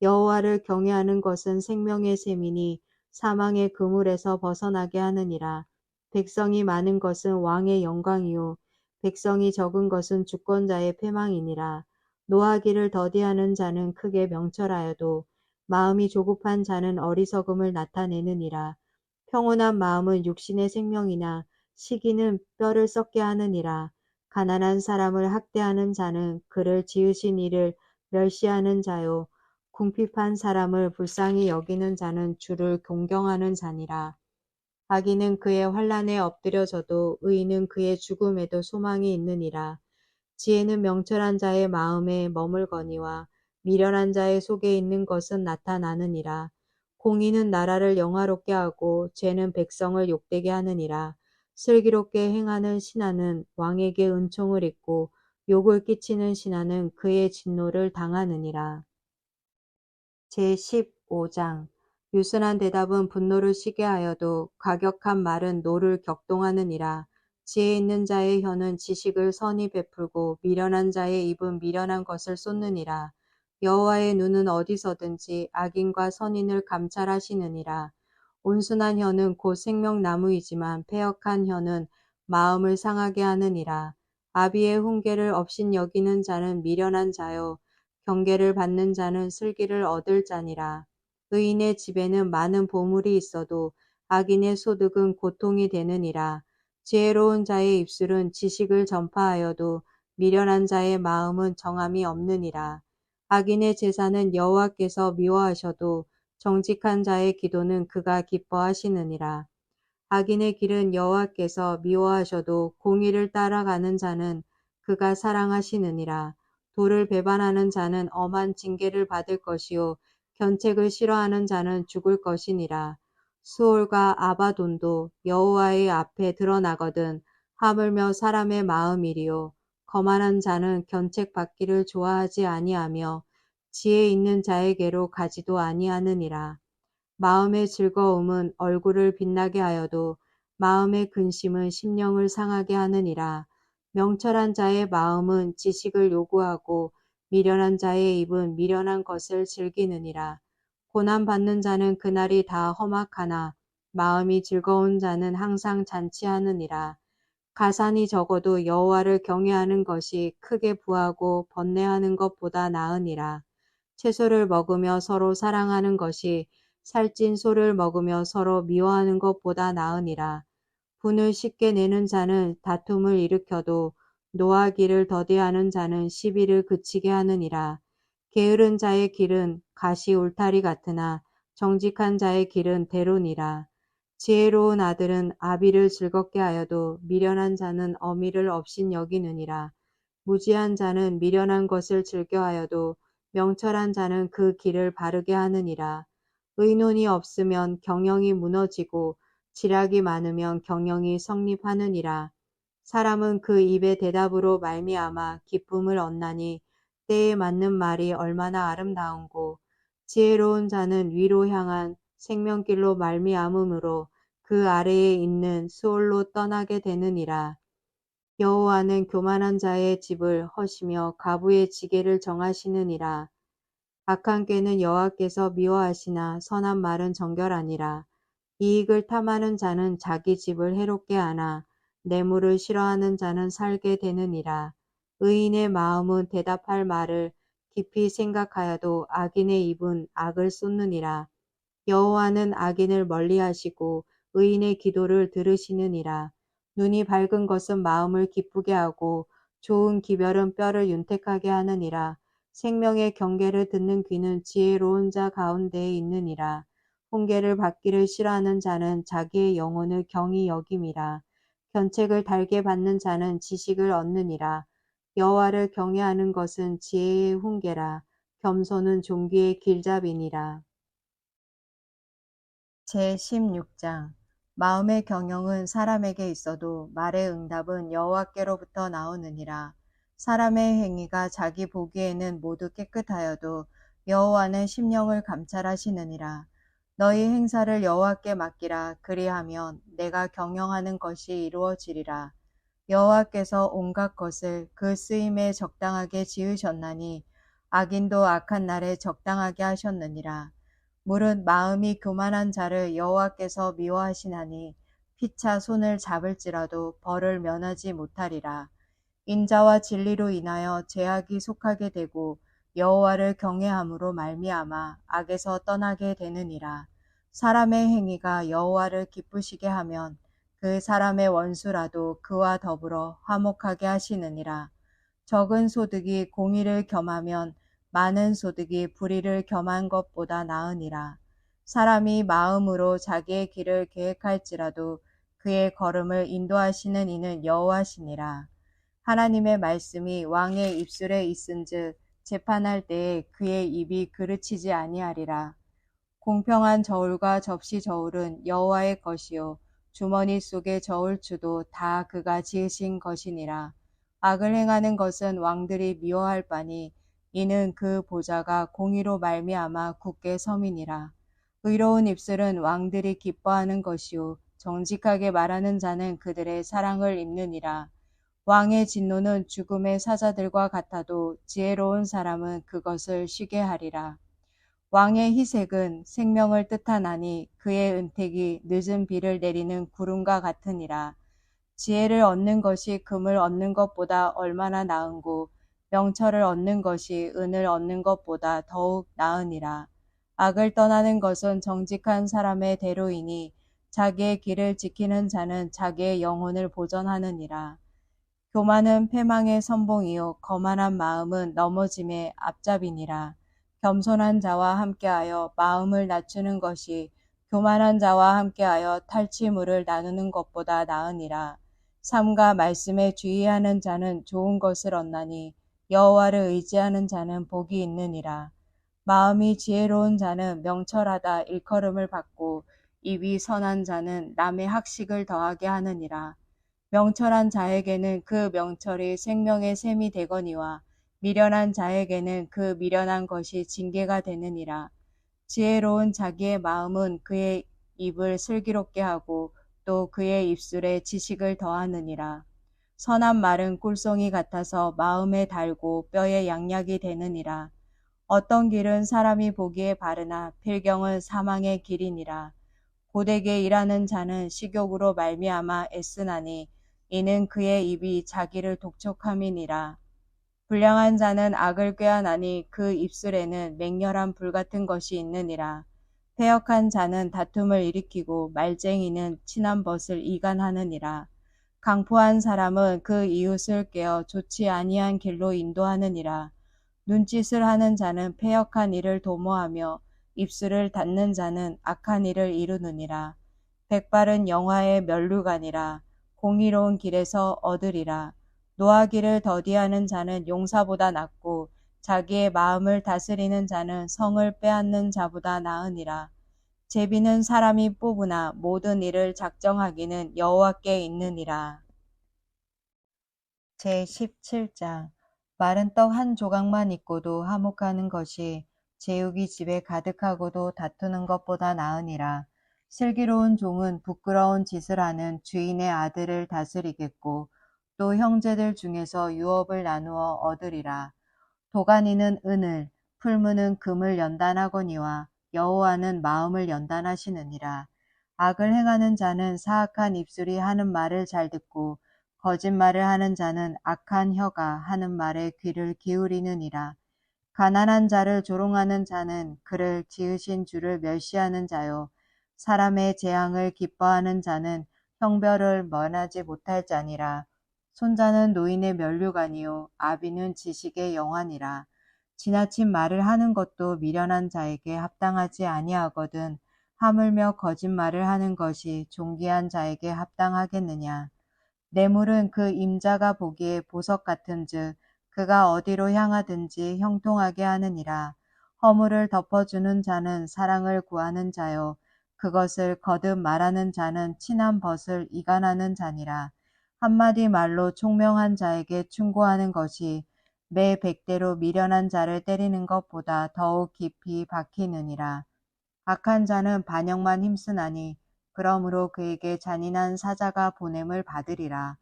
여호와를 경외하는 것은 생명의 셈이니 사망의 그물에서 벗어나게 하느니라. 백성이 많은 것은 왕의 영광이요 백성이 적은 것은 주권자의 패망이니라. 노하기를 더디하는 자는 크게 명철하여도 마음이 조급한 자는 어리석음을 나타내느니라. 평온한 마음은 육신의 생명이나 시기는 뼈를 썩게 하느니라. 가난한 사람을 학대하는 자는 그를 지으신 이를 멸시하는 자요. 궁핍한 사람을 불쌍히 여기는 자는 주를 존경하는 자니라. 악인은 그의 환난에 엎드려져도 의인은 그의 죽음에도 소망이 있느니라. 지혜는 명철한 자의 마음에 머물거니와 미련한 자의 속에 있는 것은 나타나느니라. 공의는 나라를 영화롭게 하고 죄는 백성을 욕되게 하느니라. 슬기롭게 행하는 신하는 왕에게 은총을 입고 욕을 끼치는 신하는 그의 진노를 당하느니라. 제15장 유순한 대답은 분노를 쉬게 하여도 과격한 말은 노를 격동하느니라. 지혜 있는 자의 혀는 지식을 선히 베풀고 미련한 자의 입은 미련한 것을 쏟느니라. 여호와의 눈은 어디서든지 악인과 선인을 감찰하시느니라. 온순한 혀는 곧 생명나무이지만 패역한 혀는 마음을 상하게 하느니라. 아비의 훈계를 업신 여기는 자는 미련한 자요 경계를 받는 자는 슬기를 얻을 자니라. 의인의 집에는 많은 보물이 있어도 악인의 소득은 고통이 되느니라. 지혜로운 자의 입술은 지식을 전파하여도 미련한 자의 마음은 정함이 없느니라. 악인의 제사는 여호와께서 미워하셔도 정직한 자의 기도는 그가 기뻐하시느니라. 악인의 길은 여호와께서 미워하셔도 공의를 따라가는 자는 그가 사랑하시느니라. 도를 배반하는 자는 엄한 징계를 받을 것이요 견책을 싫어하는 자는 죽을 것이니라. 수올과 아바돈도 여호와의 앞에 드러나거든 하물며 사람의 마음이리요 거만한 자는 견책 받기를 좋아하지 아니하며 지혜 있는 자에게로 가지도 아니하느니라. 마음의 즐거움은 얼굴을 빛나게 하여도 마음의 근심은 심령을 상하게 하느니라. 명철한 자의 마음은 지식을 요구하고 미련한 자의 입은 미련한 것을 즐기느니라. 고난받는 자는 그날이 다 험악하나 마음이 즐거운 자는 항상 잔치하느니라. 가산이 적어도 여호와를 경외하는 것이 크게 부하고 번뇌하는 것보다 나으니라. 채소를 먹으며 서로 사랑하는 것이 살찐 소를 먹으며 서로 미워하는 것보다 나으니라. 분을 쉽게 내는 자는 다툼을 일으켜도 노하기를 더디하는 자는 시비를 그치게 하느니라. 게으른 자의 길은 가시 울타리 같으나 정직한 자의 길은 대로니라. 지혜로운 아들은 아비를 즐겁게 하여도 미련한 자는 어미를 업신 여기느니라. 무지한 자는 미련한 것을 즐겨하여도 명철한 자는 그 길을 바르게 하느니라. 의논이 없으면 경영이 무너지고 지략이 많으면 경영이 성립하느니라. 사람은 그 입의 대답으로 말미암아 기쁨을 얻나니 때에 맞는 말이 얼마나 아름다운고 지혜로운 자는 위로 향한 생명길로 말미암음으로 그 아래에 있는 수올로 떠나게 되느니라. 여호와는 교만한 자의 집을 허시며 가부의 지게를 정하시느니라. 악한 꾀는 여호와께서 미워하시나 선한 말은 정결하니라. 이익을 탐하는 자는 자기 집을 해롭게 하나 뇌물을 싫어하는 자는 살게 되느니라. 의인의 마음은 대답할 말을 깊이 생각하여도 악인의 입은 악을 쏟느니라. 여호와는 악인을 멀리하시고 의인의 기도를 들으시느니라. 눈이 밝은 것은 마음을 기쁘게 하고 좋은 기별은 뼈를 윤택하게 하느니라. 생명의 경계를 듣는 귀는 지혜로운 자 가운데에 있느니라. 훈계를 받기를 싫어하는 자는 자기의 영혼을 경히 여김이라. 견책을 달게 받는 자는 지식을 얻느니라. 여호와를 경외하는 것은 지혜의 훈계라. 겸손은 존귀의 길잡이니라. 제16장 마음의 경영은 사람에게 있어도 말의 응답은 여호와께로부터 나오느니라. 사람의 행위가 자기 보기에는 모두 깨끗하여도 여호와는 심령을 감찰하시느니라. 너희 행사를 여호와께 맡기라. 그리하면 내가 경영하는 것이 이루어지리라. 여호와께서 온갖 것을 그 쓰임에 적당하게 지으셨나니 악인도 악한 날에 적당하게 하셨느니라. 물은 마음이 교만한 자를 여호와께서 미워하시나니 피차 손을 잡을지라도 벌을 면하지 못하리라. 인자와 진리로 인하여 죄악이 속하게 되고 여호와를 경외함으로 말미암아 악에서 떠나게 되느니라. 사람의 행위가 여호와를 기쁘시게 하면 그 사람의 원수라도 그와 더불어 화목하게 하시느니라. 적은 소득이 공의를 겸하면 많은 소득이 불의를 겸한 것보다 나으니라. 사람이 마음으로 자기의 길을 계획할지라도 그의 걸음을 인도하시는 이는 여호와시니라. 하나님의 말씀이 왕의 입술에 있은즉 재판할 때에 그의 입이 그르치지 아니하리라. 공평한 저울과 접시 저울은 여호와의 것이요 주머니 속의 저울추도 다 그가 지으신 것이니라. 악을 행하는 것은 왕들이 미워할 바니 이는 그 보좌가 공의로 말미암아 굳게 섬이니라. 의로운 입술은 왕들이 기뻐하는 것이요 정직하게 말하는 자는 그들의 사랑을 입느니라. 왕의 진노는 죽음의 사자들과 같아도 지혜로운 사람은 그것을 쉬게 하리라. 왕의 희색은 생명을 뜻하나니 그의 은택이 늦은 비를 내리는 구름과 같으니라. 지혜를 얻는 것이 금을 얻는 것보다 얼마나 나은고 명철을 얻는 것이 은을 얻는 것보다 더욱 나으니라. 악을 떠나는 것은 정직한 사람의 대로이니 자기의 길을 지키는 자는 자기의 영혼을 보전하느니라. 교만은 패망의 선봉이요 거만한 마음은 넘어짐의 앞잡이니라. 겸손한 자와 함께하여 마음을 낮추는 것이 교만한 자와 함께하여 탈취물을 나누는 것보다 나으니라. 삼가 말씀에 주의하는 자는 좋은 것을 얻나니 여호와를 의지하는 자는 복이 있느니라. 마음이 지혜로운 자는 명철하다 일컬음을 받고 입이 선한 자는 남의 학식을 더하게 하느니라. 명철한 자에게는 그 명철이 생명의 샘이 되거니와 미련한 자에게는 그 미련한 것이 징계가 되느니라. 지혜로운 자기의 마음은 그의 입을 슬기롭게 하고 또 그의 입술에 지식을 더하느니라. 선한 말은 꿀송이 같아서 마음에 달고 뼈에 양약이 되느니라. 어떤 길은 사람이 보기에 바르나 필경은 사망의 길이니라. 고되게 일하는 자는 식욕으로 말미암아 애쓰나니 이는 그의 입이 자기를 독촉함이니라. 불량한 자는 악을 꾀하나니 그 입술에는 맹렬한 불 같은 것이 있느니라. 패역한 자는 다툼을 일으키고 말쟁이는 친한 벗을 이간하느니라. 강포한 사람은 그 이웃을 깨어 좋지 아니한 길로 인도하느니라. 눈짓을 하는 자는 패역한 일을 도모하며 입술을 닫는 자는 악한 일을 이루느니라. 백발은 영화의 면류관이라. 공의로운 길에서 얻으리라. 노하기를 더디하는 자는 용사보다 낫고 자기의 마음을 다스리는 자는 성을 빼앗는 자보다 나으니라. 제비는 사람이 뽑으나 모든 일을 작정하기는 여호와께 있느니라. 제17장. 마른 떡 한 조각만 있고도 화목하는 것이 제육이 집에 가득하고도 다투는 것보다 나으니라. 슬기로운 종은 부끄러운 짓을 하는 주인의 아들을 다스리겠고 또 형제들 중에서 유업을 나누어 얻으리라. 도가니는 은을, 풀무는 금을 연단하거니와 여호와는 마음을 연단하시느니라. 악을 행하는 자는 사악한 입술이 하는 말을 잘 듣고 거짓말을 하는 자는 악한 혀가 하는 말에 귀를 기울이느니라. 가난한 자를 조롱하는 자는 그를 지으신 주를 멸시하는 자요. 사람의 재앙을 기뻐하는 자는 형벌을 면하지 못할 자니라. 손자는 노인의 면류관이요 아비는 지식의 영환이라. 지나친 말을 하는 것도 미련한 자에게 합당하지 아니하거든 하물며 거짓말을 하는 것이 존귀한 자에게 합당하겠느냐. 뇌물은 그 임자가 보기에 보석 같은즉 그가 어디로 향하든지 형통하게 하느니라. 허물을 덮어주는 자는 사랑을 구하는 자요 그것을 거듭 말하는 자는 친한 벗을 이간하는 자니라. 한마디 말로 총명한 자에게 충고하는 것이 매 100대로 미련한 자를 때리는 것보다 더욱 깊이 박히느니라. 악한 자는 반역만 힘쓰나니 그러므로 그에게 잔인한 사자가 보냄을 받으리라.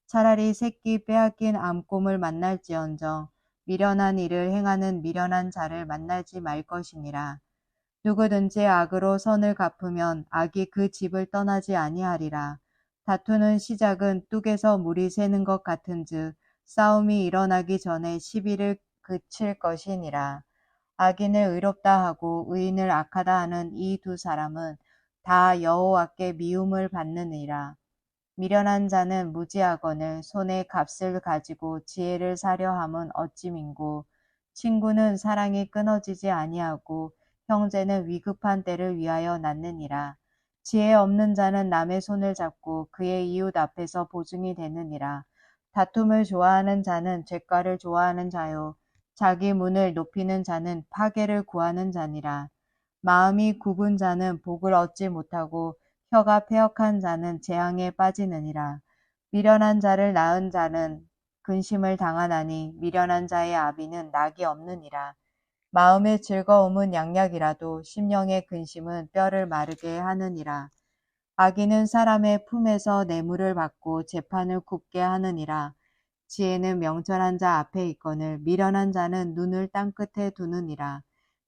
차라리 새끼 빼앗긴 암곰을 만날지언정 미련한 일을 행하는 미련한 자를 만나지 말 것이니라. 누구든지 악으로 선을 갚으면 악이 그 집을 떠나지 아니하리라. 다투는 시작은 뚝에서 물이 새는 것 같은즉 싸움이 일어나기 전에 시비를 그칠 것이니라. 악인을 의롭다 하고 의인을 악하다 하는 이 두 사람은 다 여호와께 미움을 받느니라. 미련한 자는 무지하거늘 손에 값을 가지고 지혜를 사려 함은 어찌 민고. 친구는 사랑이 끊어지지 아니하고 형제는 위급한 때를 위하여 낳느니라. 지혜 없는 자는 남의 손을 잡고 그의 이웃 앞에서 보증이 되느니라. 다툼을 좋아하는 자는 죄가를 좋아하는 자요 자기 문을 높이는 자는 파괴를 구하는 자니라. 마음이 굽은 자는 복을 얻지 못하고 혀가 패역한 자는 재앙에 빠지느니라. 미련한 자를 낳은 자는 근심을 당하나니 미련한 자의 아비는 낙이 없느니라. 마음의 즐거움은 양약이라도 심령의 근심은 뼈를 마르게 하느니라. 악인은 사람의 품에서 뇌물을 받고 재판을 굽게 하느니라. 지혜는 명철한 자 앞에 있거늘 미련한 자는 눈을 땅끝에 두느니라.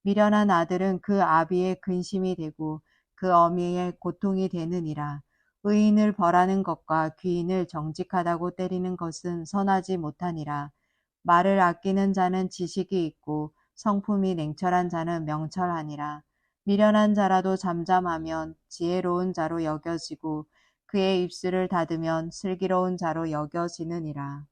미련한 아들은 그 아비의 근심이 되고 그 어미의 고통이 되느니라. 의인을 벌하는 것과 귀인을 정직하다고 때리는 것은 선하지 못하니라. 말을 아끼는 자는 지식이 있고 성품이 냉철한 자는 명철하니라. 미련한 자라도 잠잠하면 지혜로운 자로 여겨지고 그의 입술을 닫으면 슬기로운 자로 여겨지느니라.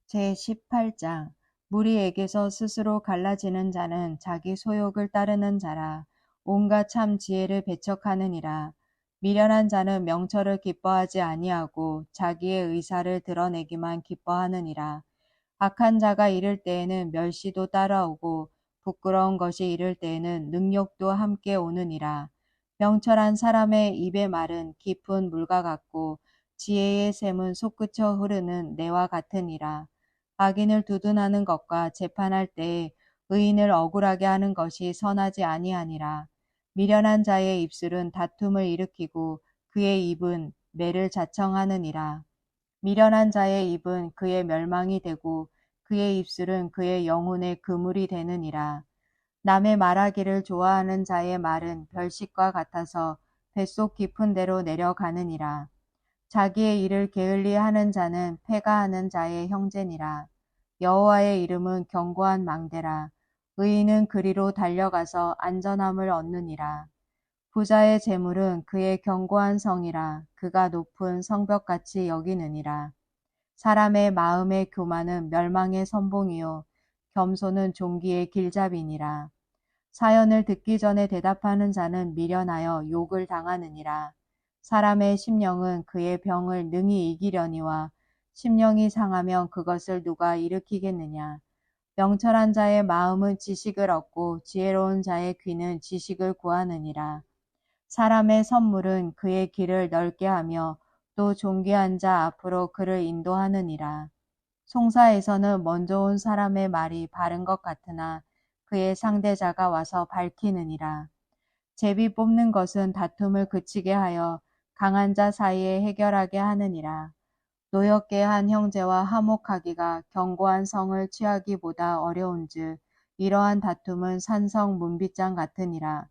제18장. 무리에게서 스스로 갈라지는 자는 자기 소욕을 따르는 자라. 온갖 참 지혜를 배척하느니라. 미련한 자는 명철을 기뻐하지 아니하고 자기의 의사를 드러내기만 기뻐하느니라. 악한 자가 이를 때에는 멸시도 따라오고 부끄러운 것이 이를 때에는 능욕도 함께 오느니라. 명철한 사람의 입의 말은 깊은 물과 같고 지혜의 샘은 솟구쳐 흐르는 내와 같으니라. 악인을 두둔하는 것과 재판할 때에 의인을 억울하게 하는 것이 선하지 아니하니라. 미련한 자의 입술은 다툼을 일으키고 그의 입은 매를 자청하느니라. 미련한 자의 입은 그의 멸망이 되고 그의 입술은 그의 영혼의 그물이 되느니라. 남의 말하기를 좋아하는 자의 말은 별식과 같아서 뱃속 깊은 데로 내려가느니라. 자기의 일을 게을리하는 자는 패가하는 자의 형제니라. 여호와의 이름은 견고한 망대라. 의인은 그리로 달려가서 안전함을 얻느니라. 부자의 재물은 그의 견고한 성이라. 그가 높은 성벽같이 여기느니라. 사람의 마음의 교만은 멸망의 선봉이요 겸손은 종기의 길잡이니라. 사연을 듣기 전에 대답하는 자는 미련하여 욕을 당하느니라. 사람의 심령은 그의 병을 능히 이기려니와 심령이 상하면 그것을 누가 일으키겠느냐. 명철한 자의 마음은 지식을 얻고 지혜로운 자의 귀는 지식을 구하느니라. 사람의 선물은 그의 길을 넓게 하며 또 존귀한 자 앞으로 그를 인도하느니라. 송사에서는 먼저 온 사람의 말이 바른 것 같으나 그의 상대자가 와서 밝히느니라. 제비 뽑는 것은 다툼을 그치게 하여 강한 자 사이에 해결하게 하느니라. 노엽게 한 형제와 화목하기가 견고한 성을 취하기보다 어려운즉 이러한 다툼은 산성 문빗장 같으니라.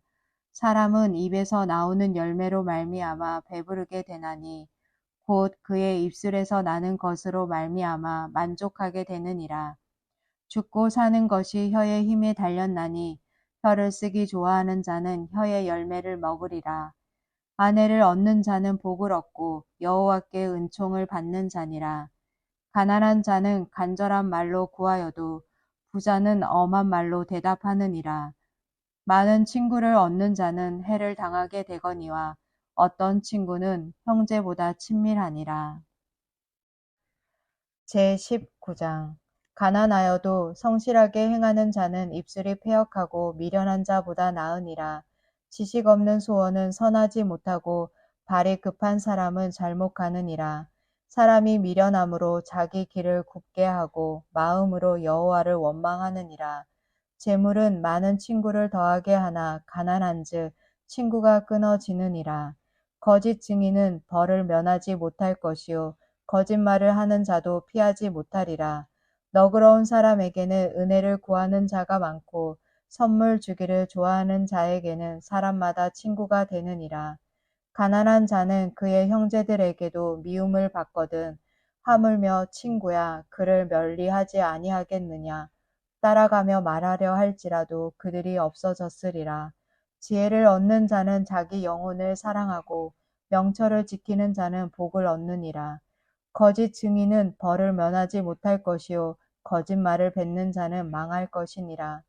사람은 입에서 나오는 열매로 말미암아 배부르게 되나니 곧 그의 입술에서 나는 것으로 말미암아 만족하게 되느니라. 죽고 사는 것이 혀의 힘에 달렸나니 혀를 쓰기 좋아하는 자는 혀의 열매를 먹으리라. 아내를 얻는 자는 복을 얻고 여호와께 은총을 받는 자니라. 가난한 자는 간절한 말로 구하여도 부자는 엄한 말로 대답하느니라. 많은 친구를 얻는 자는 해를 당하게 되거니와 어떤 친구는 형제보다 친밀하니라. 제19장 가난하여도 성실하게 행하는 자는 입술이 패역하고 미련한 자보다 나으니라. 지식 없는 소원은 선하지 못하고 발이 급한 사람은 잘못 가느니라. 사람이 미련함으로 자기 길을 굽게 하고 마음으로 여호와를 원망하느니라. 재물은 많은 친구를 더하게 하나 가난한즉 친구가 끊어지느니라. 거짓 증인은 벌을 면하지 못할 것이요 거짓말을 하는 자도 피하지 못하리라. 너그러운 사람에게는 은혜를 구하는 자가 많고 선물 주기를 좋아하는 자에게는 사람마다 친구가 되느니라. 가난한 자는 그의 형제들에게도 미움을 받거든 하물며 친구야 그를 면리하지 아니하겠느냐. 따라가며 말하려 할지라도 그들이 없어졌으리라. 지혜를 얻는 자는 자기 영혼을 사랑하고 명철을 지키는 자는 복을 얻느니라. 거짓 증인은 벌을 면하지 못할 것이요 거짓말을 뱉는 자는 망할 것이니라.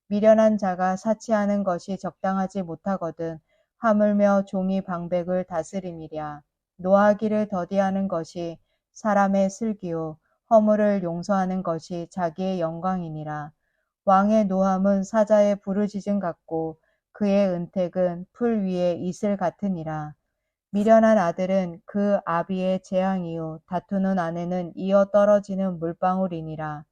미련한 자가 사치하는 것이 적당하지 못하거든 하물며 종이 방백을 다스림이랴. 노하기를 더디하는 것이 사람의 슬기요 허물을 용서하는 것이 자기의 영광이니라. 왕의 노함은 사자의 부르짖음 같고 그의 은택은 풀 위에 이슬 같으니라. 미련한 아들은 그 아비의 재앙이요 다투는 아내는 이어 떨어지는 물방울이니라.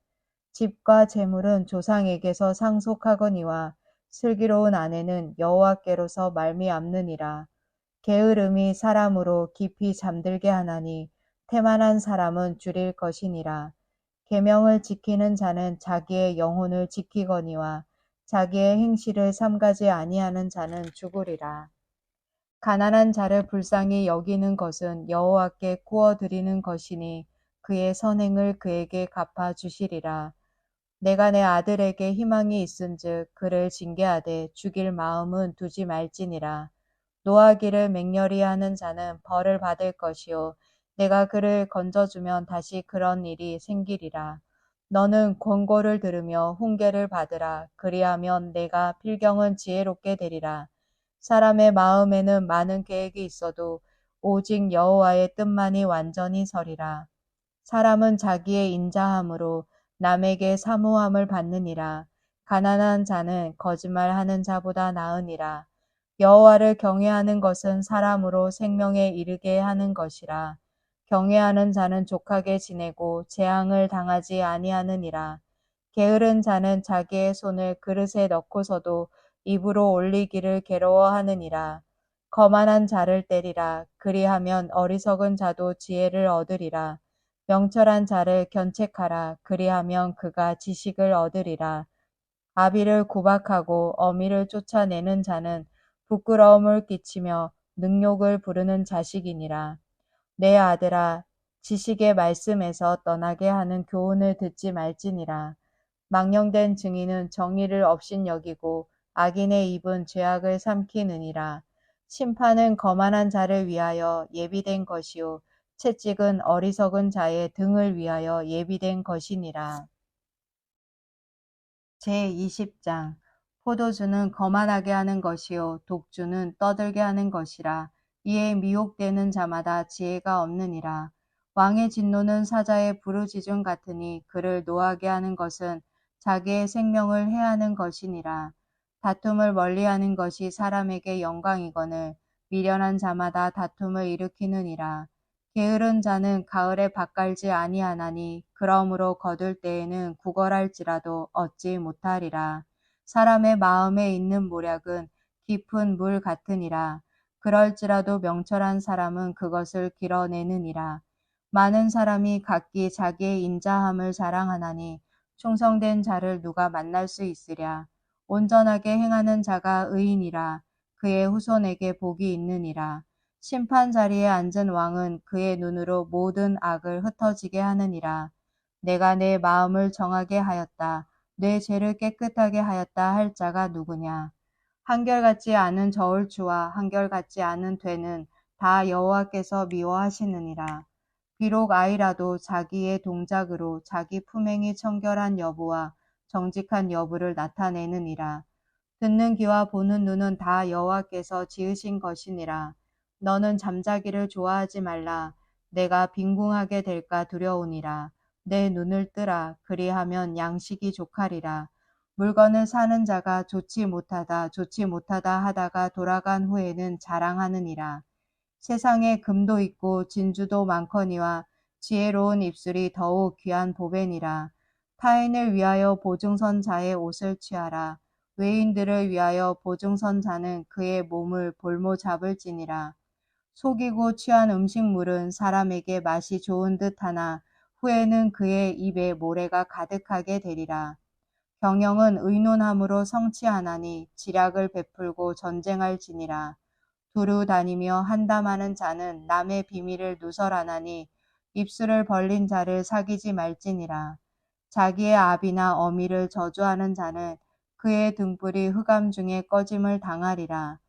집과 재물은 조상에게서 상속하거니와 슬기로운 아내는 여호와께로서 말미암느니라. 게으름이 사람으로 깊이 잠들게 하나니 태만한 사람은 줄일 것이니라. 계명을 지키는 자는 자기의 영혼을 지키거니와 자기의 행실을 삼가지 아니하는 자는 죽으리라. 가난한 자를 불쌍히 여기는 것은 여호와께 구워 드리는 것이니 그의 선행을 그에게 갚아 주시리라. 내가 내 아들에게 희망이 있은즉 그를 징계하되 죽일 마음은 두지 말지니라. 노하기를 맹렬히 하는 자는 벌을 받을 것이요 내가 그를 건져주면 다시 그런 일이 생기리라. 너는 권고를 들으며 훈계를 받으라. 그리하면 내가 필경은 지혜롭게 되리라. 사람의 마음에는 많은 계획이 있어도 오직 여호와의 뜻만이 완전히 서리라. 사람은 자기의 인자함으로 남에게 사모함을 받느니라. 가난한 자는 거짓말하는 자보다 나으니라. 여호와를 경외하는 것은 사람으로 생명에 이르게 하는 것이라. 경외하는 자는 족하게 지내고 재앙을 당하지 아니하느니라. 게으른 자는 자기의 손을 그릇에 넣고서도 입으로 올리기를 괴로워하느니라. 거만한 자를 때리라. 그리하면 어리석은 자도 지혜를 얻으리라. 명철한 자를 견책하라. 그리하면 그가 지식을 얻으리라. 아비를 구박하고 어미를 쫓아내는 자는 부끄러움을 끼치며 능욕을 부르는 자식이니라. 내 아들아, 지식의 말씀에서 떠나게 하는 교훈을 듣지 말지니라. 망령된 증인은 정의를 업신여기고 악인의 입은 죄악을 삼키느니라. 심판은 거만한 자를 위하여 예비된 것이요 채찍은 어리석은 자의 등을 위하여 예비된 것이니라. 제20장 포도주는 거만하게 하는 것이요 독주는 떠들게 하는 것이라. 이에 미혹되는 자마다 지혜가 없느니라. 왕의 진노는 사자의 부르짖음 같으니 그를 노하게 하는 것은 자기의 생명을 해하는 것이니라. 다툼을 멀리하는 것이 사람에게 영광이거늘 미련한 자마다 다툼을 일으키느니라. 게으른 자는 가을에 밭갈지 아니하나니 그러므로 거둘 때에는 구걸할지라도 얻지 못하리라. 사람의 마음에 있는 모략은 깊은 물 같으니라. 그럴지라도 명철한 사람은 그것을 길어내느니라. 많은 사람이 각기 자기의 인자함을 자랑하나니 충성된 자를 누가 만날 수 있으랴. 온전하게 행하는 자가 의인이라. 그의 후손에게 복이 있느니라. 심판 자리에 앉은 왕은 그의 눈으로 모든 악을 흩어지게 하느니라. 내가 내 마음을 정하게 하였다. 내 죄를 깨끗하게 하였다 할 자가 누구냐. 한결같지 않은 저울추와 한결같지 않은 되는 다 여호와께서 미워하시느니라. 비록 아이라도 자기의 동작으로 자기 품행이 청결한 여부와 정직한 여부를 나타내느니라. 듣는 귀와 보는 눈은 다 여호와께서 지으신 것이니라. 너는 잠자기를 좋아하지 말라. 내가 빈궁하게 될까 두려우니라. 내 눈을 뜨라. 그리하면 양식이 족하리라. 물건을 사는 자가 좋지 못하다 하다가 돌아간 후에는 자랑하느니라. 세상에 금도 있고 진주도 많거니와 지혜로운 입술이 더욱 귀한 보배니라. 타인을 위하여 보증선 자의 옷을 취하라. 외인들을 위하여 보증선 자는 그의 몸을 볼모 잡을지니라. 속이고 취한 음식물은 사람에게 맛이 좋은 듯하나 후에는 그의 입에 모래가 가득하게 되리라. 경영은 의논함으로 성취하나니 지략을 베풀고 전쟁할지니라. 두루 다니며 한담하는 자는 남의 비밀을 누설하나니 입술을 벌린 자를 사귀지 말지니라. 자기의 아비나 어미를 저주하는 자는 그의 등불이 흑암 중에 꺼짐을 당하리라.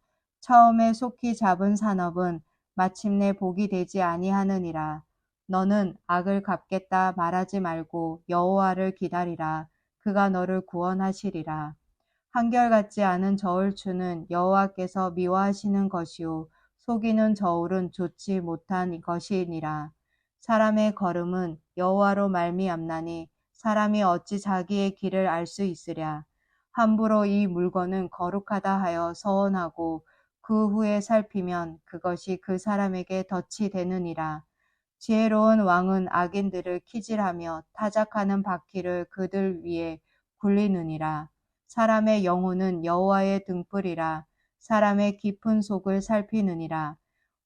처음에 속히 잡은 산업은 마침내 복이 되지 아니하느니라. 너는 악을 갚겠다 말하지 말고 여호와를 기다리라. 그가 너를 구원하시리라. 한결같지 않은 저울추는 여호와께서 미워하시는 것이요 속이는 저울은 좋지 못한 것이니라. 사람의 걸음은 여호와로 말미암나니 사람이 어찌 자기의 길을 알 수 있으랴. 함부로 이 물건은 거룩하다 하여 서원하고 그 후에 살피면 그것이 그 사람에게 덫이 되느니라. 지혜로운 왕은 악인들을 키질하며 타작하는 바퀴를 그들 위에 굴리느니라. 사람의 영혼은 여호와의 등불이라. 사람의 깊은 속을 살피느니라.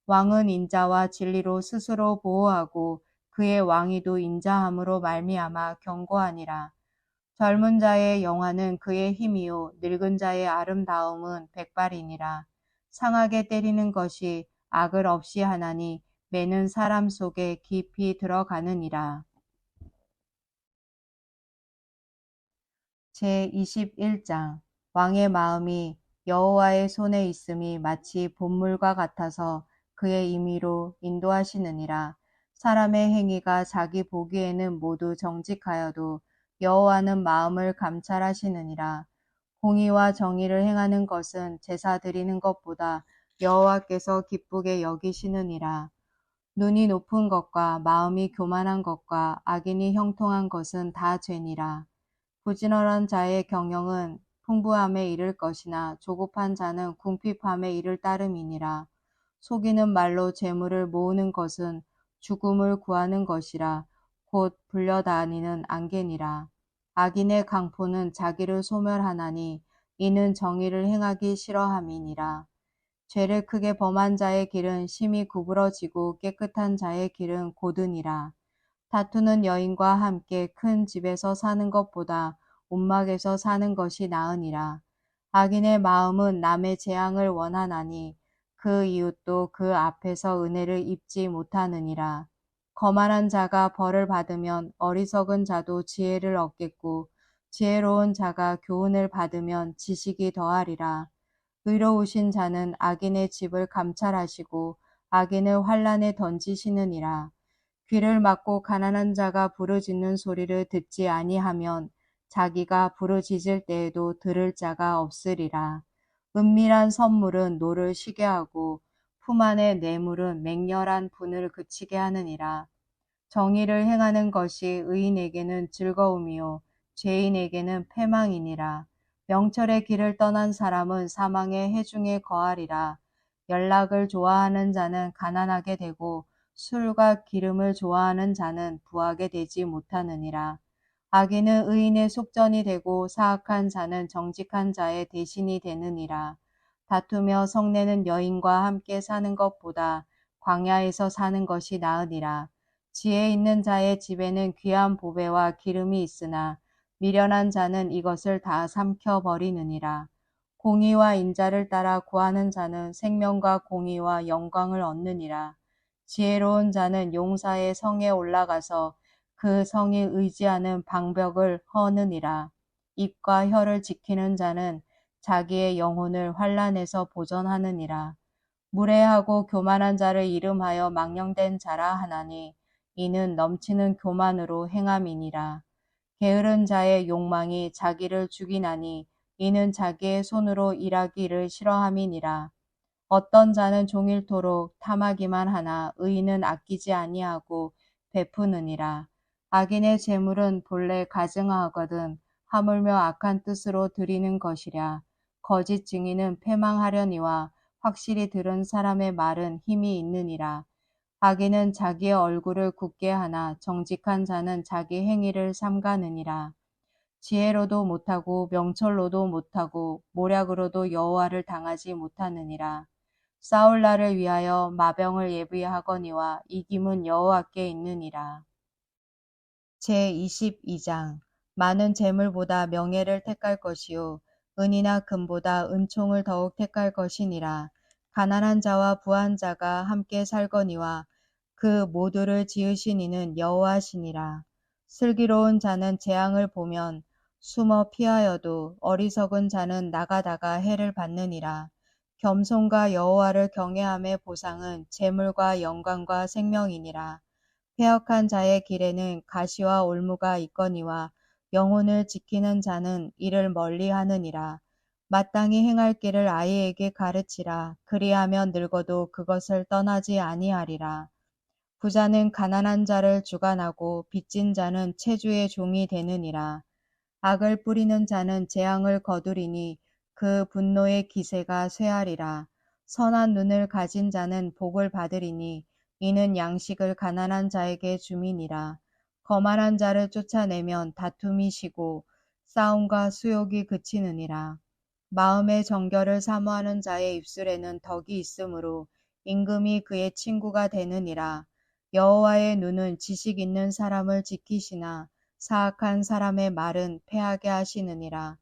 왕은 인자와 진리로 스스로 보호하고 그의 왕위도 인자함으로 말미암아 경고하니라. 젊은 자의 영화는 그의 힘이요 늙은 자의 아름다움은 백발이니라. 상하게 때리는 것이 악을 없이 하나니 매는 사람 속에 깊이 들어가느니라. 제21장 왕의 마음이 여호와의 손에 있음이 마치 본물과 같아서 그의 임의로 인도하시느니라. 사람의 행위가 자기 보기에는 모두 정직하여도 여호와는 마음을 감찰하시느니라. 공의와 정의를 행하는 것은 제사 드리는 것보다 여호와께서 기쁘게 여기시느니라. 눈이 높은 것과 마음이 교만한 것과 악인이 형통한 것은 다 죄니라. 부지런한 자의 경영은 풍부함에 이를 것이나 조급한 자는 궁핍함에 이를 따름이니라. 속이는 말로 재물을 모으는 것은 죽음을 구하는 것이라 곧 불려다니는 안개니라. 악인의 강포는 자기를 소멸하나니 이는 정의를 행하기 싫어함이니라. 죄를 크게 범한 자의 길은 심히 구부러지고 깨끗한 자의 길은 고드니라. 다투는 여인과 함께 큰 집에서 사는 것보다 움막에서 사는 것이 나으니라. 악인의 마음은 남의 재앙을 원하나니 그 이웃도 그 앞에서 은혜를 입지 못하느니라. 거만한 자가 벌을 받으면 어리석은 자도 지혜를 얻겠고 지혜로운 자가 교훈을 받으면 지식이 더하리라. 의로우신 자는 악인의 집을 감찰하시고 악인을 환란에 던지시느니라. 귀를 막고 가난한 자가 부르짖는 소리를 듣지 아니하면 자기가 부르짖을 때에도 들을 자가 없으리라. 은밀한 선물은 노를 쉬게 하고 품 안의 뇌물은 맹렬한 분을 그치게 하느니라. 정의를 행하는 것이 의인에게는 즐거움이요 죄인에게는 패망이니라. 명철의 길을 떠난 사람은 사망의 해중에 거하리라. 연락을 좋아하는 자는 가난하게 되고 술과 기름을 좋아하는 자는 부하게 되지 못하느니라. 악인은 의인의 속전이 되고 사악한 자는 정직한 자의 대신이 되느니라. 다투며 성내는 여인과 함께 사는 것보다 광야에서 사는 것이 나으니라. 지혜 있는 자의 집에는 귀한 보배와 기름이 있으나 미련한 자는 이것을 다 삼켜 버리느니라. 공의와 인자를 따라 구하는 자는 생명과 공의와 영광을 얻느니라. 지혜로운 자는 용사의 성에 올라가서 그 성이 의지하는 방벽을 허느니라. 입과 혀를 지키는 자는 자기의 영혼을 환난에서 보전하느니라. 무례하고 교만한 자를 이름하여 망령된 자라 하나니 이는 넘치는 교만으로 행함이니라. 게으른 자의 욕망이 자기를 죽이나니 이는 자기의 손으로 일하기를 싫어함이니라. 어떤 자는 종일토록 탐하기만 하나 의인은 아끼지 아니하고 베푸느니라. 악인의 재물은 본래 가증하거든 하물며 악한 뜻으로 드리는 것이랴. 거짓 증인은 패망하려니와 확실히 들은 사람의 말은 힘이 있느니라. 악인은 자기의 얼굴을 굳게 하나 정직한 자는 자기 행위를 삼가느니라. 지혜로도 못하고 명철로도 못하고 모략으로도 여호와를 당하지 못하느니라. 싸울 날을 위하여 마병을 예비하거니와 이김은 여호와께 있느니라. 제22장 많은 재물보다 명예를 택할 것이요 은이나 금보다 은총을 더욱 택할 것이니라. 가난한 자와 부한 자가 함께 살거니와 그 모두를 지으신 이는 여호와시니라. 슬기로운 자는 재앙을 보면 숨어 피하여도 어리석은 자는 나가다가 해를 받느니라. 겸손과 여호와를 경외함의 보상은 재물과 영광과 생명이니라. 패역한 자의 길에는 가시와 올무가 있거니와 영혼을 지키는 자는 이를 멀리하느니라. 마땅히 행할 길을 아이에게 가르치라. 그리하면 늙어도 그것을 떠나지 아니하리라. 부자는 가난한 자를 주관하고 빚진 자는 체주의 종이 되느니라. 악을 뿌리는 자는 재앙을 거두리니 그 분노의 기세가 쇠하리라. 선한 눈을 가진 자는 복을 받으리니 이는 양식을 가난한 자에게 줌이니라. 거만한 자를 쫓아내면 다툼이 쉬고 싸움과 수욕이 그치느니라. 마음의 정결을 사모하는 자의 입술에는 덕이 있으므로 임금이 그의 친구가 되느니라. 여호와의 눈은 지식 있는 사람을 지키시나 사악한 사람의 말은 패하게 하시느니라.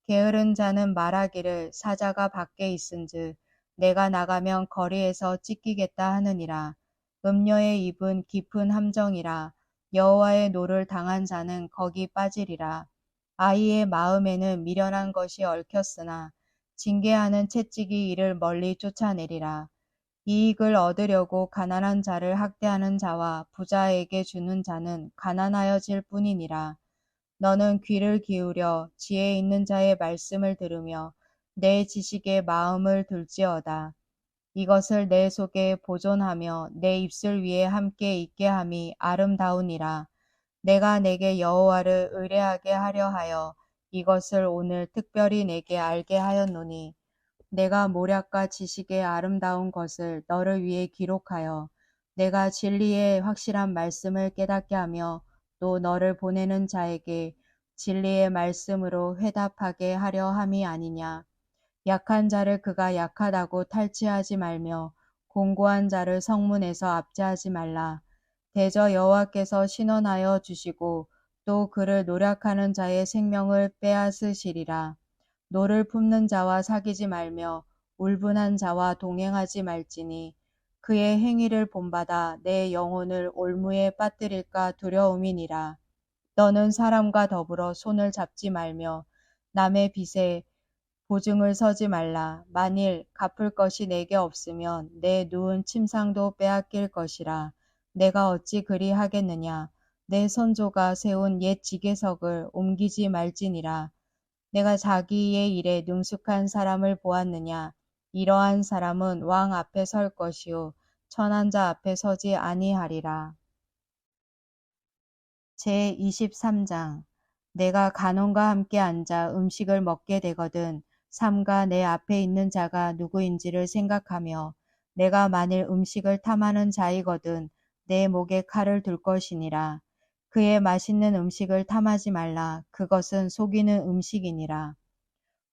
게으른 자는 말하기를 사자가 밖에 있은즉 내가 나가면 거리에서 찢기겠다 하느니라. 음녀의 입은 깊은 함정이라. 여호와의 노를 당한 자는 거기 빠지리라. 아이의 마음에는 미련한 것이 얽혔으나 징계하는 채찍이 이를 멀리 쫓아내리라. 이익을 얻으려고 가난한 자를 학대하는 자와 부자에게 주는 자는 가난하여질 뿐이니라. 너는 귀를 기울여 지혜 있는 자의 말씀을 들으며 내 지식에 마음을 둘지어다. 이것을 내 속에 보존하며 내 입술 위에 함께 있게 함이 아름다우니라. 내가 내게 여호와를 의뢰하게 하려 하여 이것을 오늘 특별히 내게 알게 하였노니 내가 모략과 지식의 아름다운 것을 너를 위해 기록하여 내가 진리의 확실한 말씀을 깨닫게 하며 또 너를 보내는 자에게 진리의 말씀으로 회답하게 하려 함이 아니냐. 약한 자를 그가 약하다고 탈취하지 말며 공고한 자를 성문에서 압제하지 말라. 대저 여호와께서 신원하여 주시고 또 그를 노략하는 자의 생명을 빼앗으시리라. 노를 품는 자와 사귀지 말며 울분한 자와 동행하지 말지니 그의 행위를 본받아 내 영혼을 올무에 빠뜨릴까 두려움이니라. 너는 사람과 더불어 손을 잡지 말며 남의 빚에 보증을 서지 말라. 만일 갚을 것이 내게 없으면 내 누운 침상도 빼앗길 것이라. 내가 어찌 그리 하겠느냐. 내 선조가 세운 옛 지계석을 옮기지 말지니라. 내가 자기의 일에 능숙한 사람을 보았느냐. 이러한 사람은 왕 앞에 설 것이요 천한 자 앞에 서지 아니하리라. 제23장 내가 간원과 함께 앉아 음식을 먹게 되거든 삼가 내 앞에 있는 자가 누구인지를 생각하며 내가 만일 음식을 탐하는 자이거든 내 목에 칼을 둘 것이니라. 그의 맛있는 음식을 탐하지 말라. 그것은 속이는 음식이니라.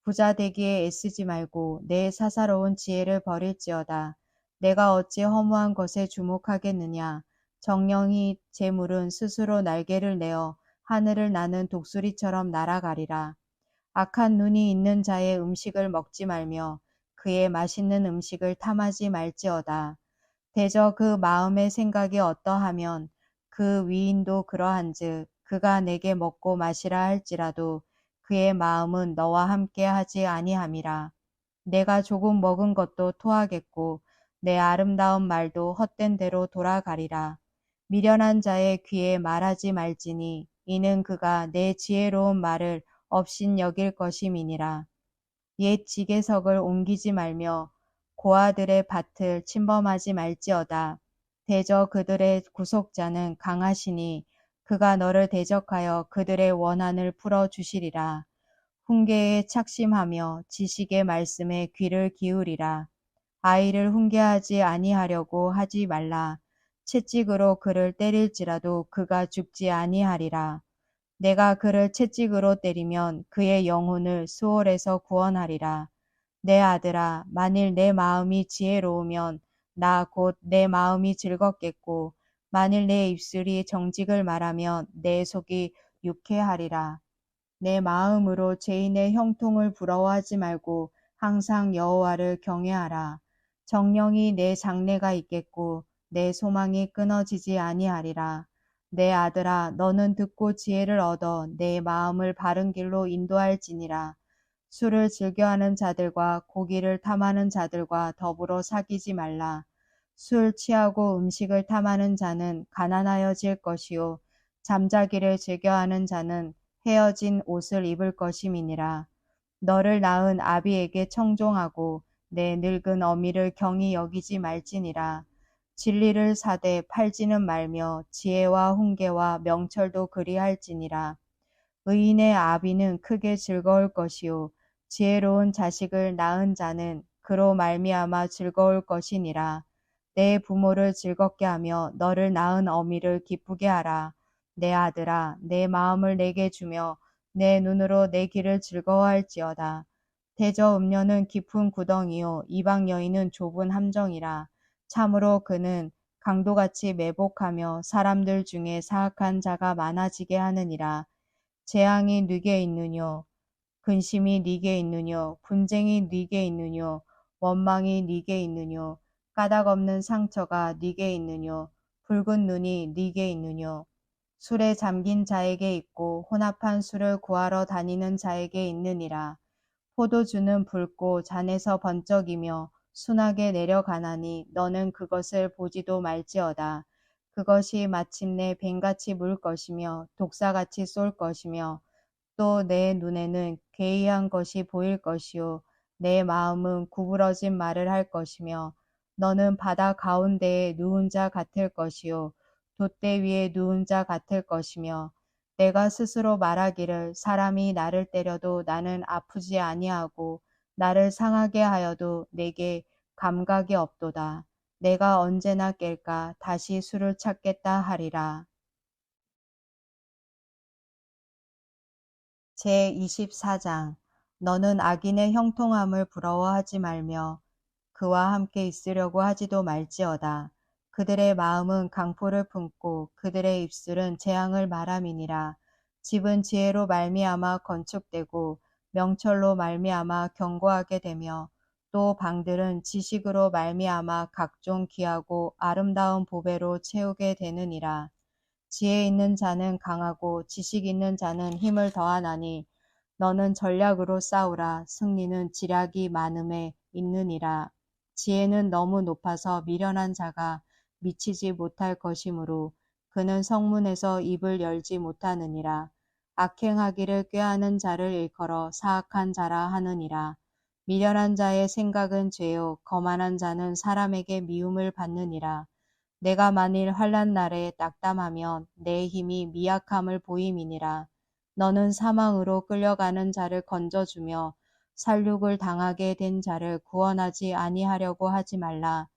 부자 되기에 애쓰지 말고 내 사사로운 지혜를 버릴지어다. 내가 어찌 허무한 것에 주목하겠느냐. 정령이 재물은 스스로 날개를 내어 하늘을 나는 독수리처럼 날아가리라. 악한 눈이 있는 자의 음식을 먹지 말며 그의 맛있는 음식을 탐하지 말지어다. 대저 그 마음의 생각이 어떠하면 그 위인도 그러한즉 그가 내게 먹고 마시라 할지라도 그의 마음은 너와 함께 하지 아니함이라. 내가 조금 먹은 것도 토하겠고 내 아름다운 말도 헛된 대로 돌아가리라. 미련한 자의 귀에 말하지 말지니 이는 그가 내 지혜로운 말을 업신 여길 것임이니라. 옛 지게석을 옮기지 말며 고아들의 밭을 침범하지 말지어다. 대저 그들의 구속자는 강하시니 그가 너를 대적하여 그들의 원한을 풀어 주시리라. 훈계에 착심하며 지식의 말씀에 귀를 기울이라. 아이를 훈계하지 아니하려고 하지 말라. 채찍으로 그를 때릴지라도 그가 죽지 아니하리라. 내가 그를 채찍으로 때리면 그의 영혼을 수월에서 구원하리라. 내 아들아, 만일 내 마음이 지혜로우면 나 곧 내 마음이 즐겁겠고, 만일 내 입술이 정직을 말하면 내 속이 유쾌하리라. 내 마음으로 죄인의 형통을 부러워하지 말고 항상 여호와를 경외하라. 정령이 내 장래가 있겠고 내 소망이 끊어지지 아니하리라. 내 아들아 너는 듣고 지혜를 얻어 내 마음을 바른 길로 인도할지니라. 술을 즐겨하는 자들과 고기를 탐하는 자들과 더불어 사귀지 말라. 술 취하고 음식을 탐하는 자는 가난하여질 것이요 잠자기를 즐겨하는 자는 헤어진 옷을 입을 것임이니라. 너를 낳은 아비에게 청종하고 내 늙은 어미를 경히 여기지 말지니라. 진리를 사되 팔지는 말며 지혜와 훈계와 명철도 그리할지니라. 의인의 아비는 크게 즐거울 것이요 지혜로운 자식을 낳은 자는 그로 말미암아 즐거울 것이니라. 내 부모를 즐겁게 하며 너를 낳은 어미를 기쁘게 하라. 내 아들아 내 마음을 내게 주며 내 눈으로 내 길을 즐거워할지어다. 대저 음녀는 깊은 구덩이요 이방 여인은 좁은 함정이라. 참으로 그는 강도같이 매복하며 사람들 중에 사악한 자가 많아지게 하느니라. 재앙이 네게 있느뇨 근심이 네게 있느뇨 분쟁이 네게 있느뇨 원망이 네게 있느뇨 까닭 없는 상처가 네게 있느뇨 붉은 눈이 네게 있느뇨 술에 잠긴 자에게 있고 혼합한 술을 구하러 다니는 자에게 있느니라. 포도주는 붉고 잔에서 번쩍이며 순하게 내려가나니 너는 그것을 보지도 말지어다. 그것이 마침내 뱀같이 물 것이며 독사같이 쏠 것이며 또 내 눈에는 괴이한 것이 보일 것이요 내 마음은 구부러진 말을 할 것이며 너는 바다 가운데에 누운 자 같을 것이요 돛대 위에 누운 자 같을 것이며 내가 스스로 말하기를 사람이 나를 때려도 나는 아프지 아니하고 나를 상하게 하여도 내게 감각이 없도다. 내가 언제나 깰까 다시 술을 찾겠다 하리라. 제24장 너는 악인의 형통함을 부러워하지 말며 그와 함께 있으려고 하지도 말지어다. 그들의 마음은 강포를 품고 그들의 입술은 재앙을 말함이니라. 집은 지혜로 말미암아 건축되고 명철로 말미암아 견고하게 되며 또 방들은 지식으로 말미암아 각종 귀하고 아름다운 보배로 채우게 되느니라. 지혜 있는 자는 강하고 지식 있는 자는 힘을 더하나니 너는 전략으로 싸우라. 승리는 지략이 많음에 있느니라. 지혜는 너무 높아서 미련한 자가 미치지 못할 것이므로 그는 성문에서 입을 열지 못하느니라. 악행하기를 꾀하는 자를 일컬어 사악한 자라 하느니라. 미련한 자의 생각은 죄요 거만한 자는 사람에게 미움을 받느니라. 내가 만일 환난 날에 낙담하면 내 힘이 미약함을 보임이니라. 너는 사망으로 끌려가는 자를 건져주며 살육을 당하게 된 자를 구원하지 아니하려고 하지 말라.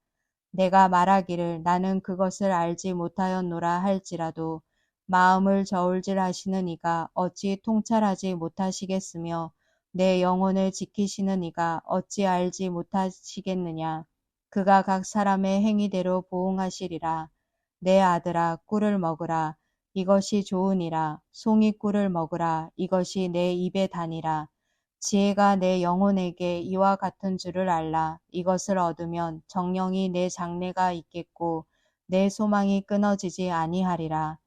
내가 말하기를 나는 그것을 알지 못하였노라 할지라도 마음을 저울질하시는 이가 어찌 통찰하지 못하시겠으며 내 영혼을 지키시는 이가 어찌 알지 못하시겠느냐. 그가 각 사람의 행위대로 보응하시리라. 내 아들아 꿀을 먹으라. 이것이 좋으니라. 송이 꿀을 먹으라. 이것이 내 입에 다니라. 지혜가 내 영혼에게 이와 같은 줄을 알라. 이것을 얻으면 정령이 내 장래가 있겠고 내 소망이 끊어지지 아니하리라.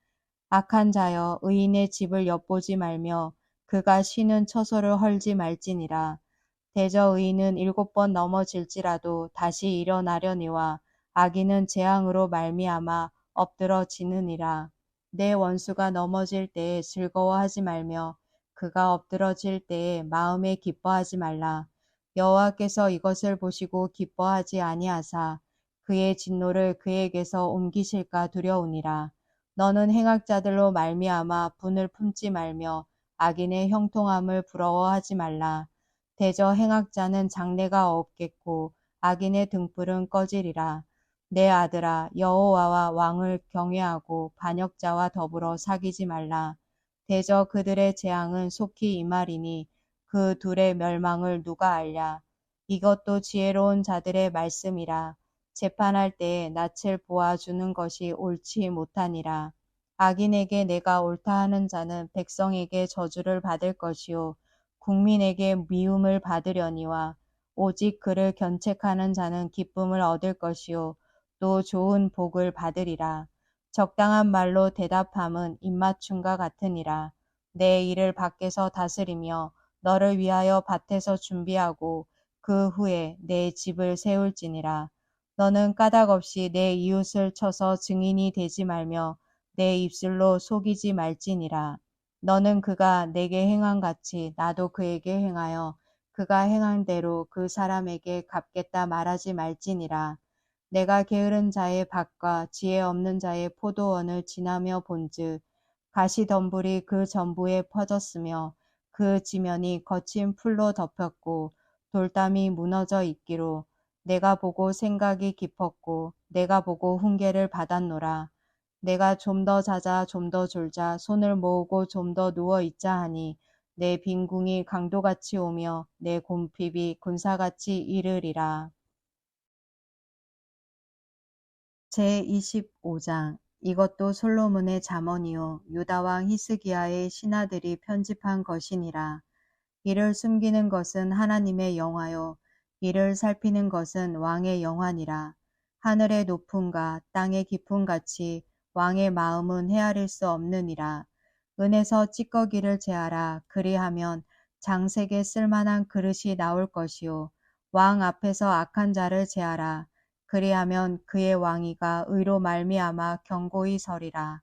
악한 자여 의인의 집을 엿보지 말며 그가 쉬는 처소를 헐지 말지니라. 대저 의인은 7번 넘어질지라도 다시 일어나려니와 악인은 재앙으로 말미암아 엎드러지느니라. 내 원수가 넘어질 때에 즐거워하지 말며 그가 엎드러질 때에 마음에 기뻐하지 말라. 여호와께서 이것을 보시고 기뻐하지 아니하사 그의 진노를 그에게서 옮기실까 두려우니라. 너는 행악자들로 말미암아 분을 품지 말며 악인의 형통함을 부러워하지 말라. 대저 행악자는 장래가 없겠고 악인의 등불은 꺼지리라. 내 아들아 여호와와 왕을 경외하고 반역자와 더불어 사귀지 말라. 대저 그들의 재앙은 속히 임하리니 그 둘의 멸망을 누가 알랴. 이것도 지혜로운 자들의 말씀이라. 재판할 때에 낯을 보아주는 것이 옳지 못하니라. 악인에게 내가 옳다 하는 자는 백성에게 저주를 받을 것이요 국민에게 미움을 받으려니와 오직 그를 견책하는 자는 기쁨을 얻을 것이요 또 좋은 복을 받으리라. 적당한 말로 대답함은 입맞춤과 같으니라. 내 일을 밖에서 다스리며 너를 위하여 밭에서 준비하고 그 후에 내 집을 세울지니라. 너는 까닭 없이 내 이웃을 쳐서 증인이 되지 말며 내 입술로 속이지 말지니라. 너는 그가 내게 행한 같이 나도 그에게 행하여 그가 행한 대로 그 사람에게 갚겠다 말하지 말지니라. 내가 게으른 자의 밭과 지혜 없는 자의 포도원을 지나며 본즉 가시덤불이 그 전부에 퍼졌으며 그 지면이 거친 풀로 덮였고 돌담이 무너져 있기로 내가 보고 생각이 깊었고 내가 보고 훈계를 받았노라. 내가 좀 더 자자 좀 더 졸자 손을 모으고 좀 더 누워 있자 하니 내 빈궁이 강도같이 오며 내 곰핍이 군사같이 이르리라. 제25장 이것도 솔로몬의 잠언이요 유다 왕 히스기야의 신하들이 편집한 것이니라. 이를 숨기는 것은 하나님의 영화요 이를 살피는 것은 왕의 영화니라. 하늘의 높음과 땅의 깊음 같이 왕의 마음은 헤아릴 수 없느니라. 은에서 찌꺼기를 제하라. 그리하면 장색에 쓸만한 그릇이 나올 것이요 왕 앞에서 악한 자를 제하라. 그리하면 그의 왕위가 의로 말미암아 견고히 서리라.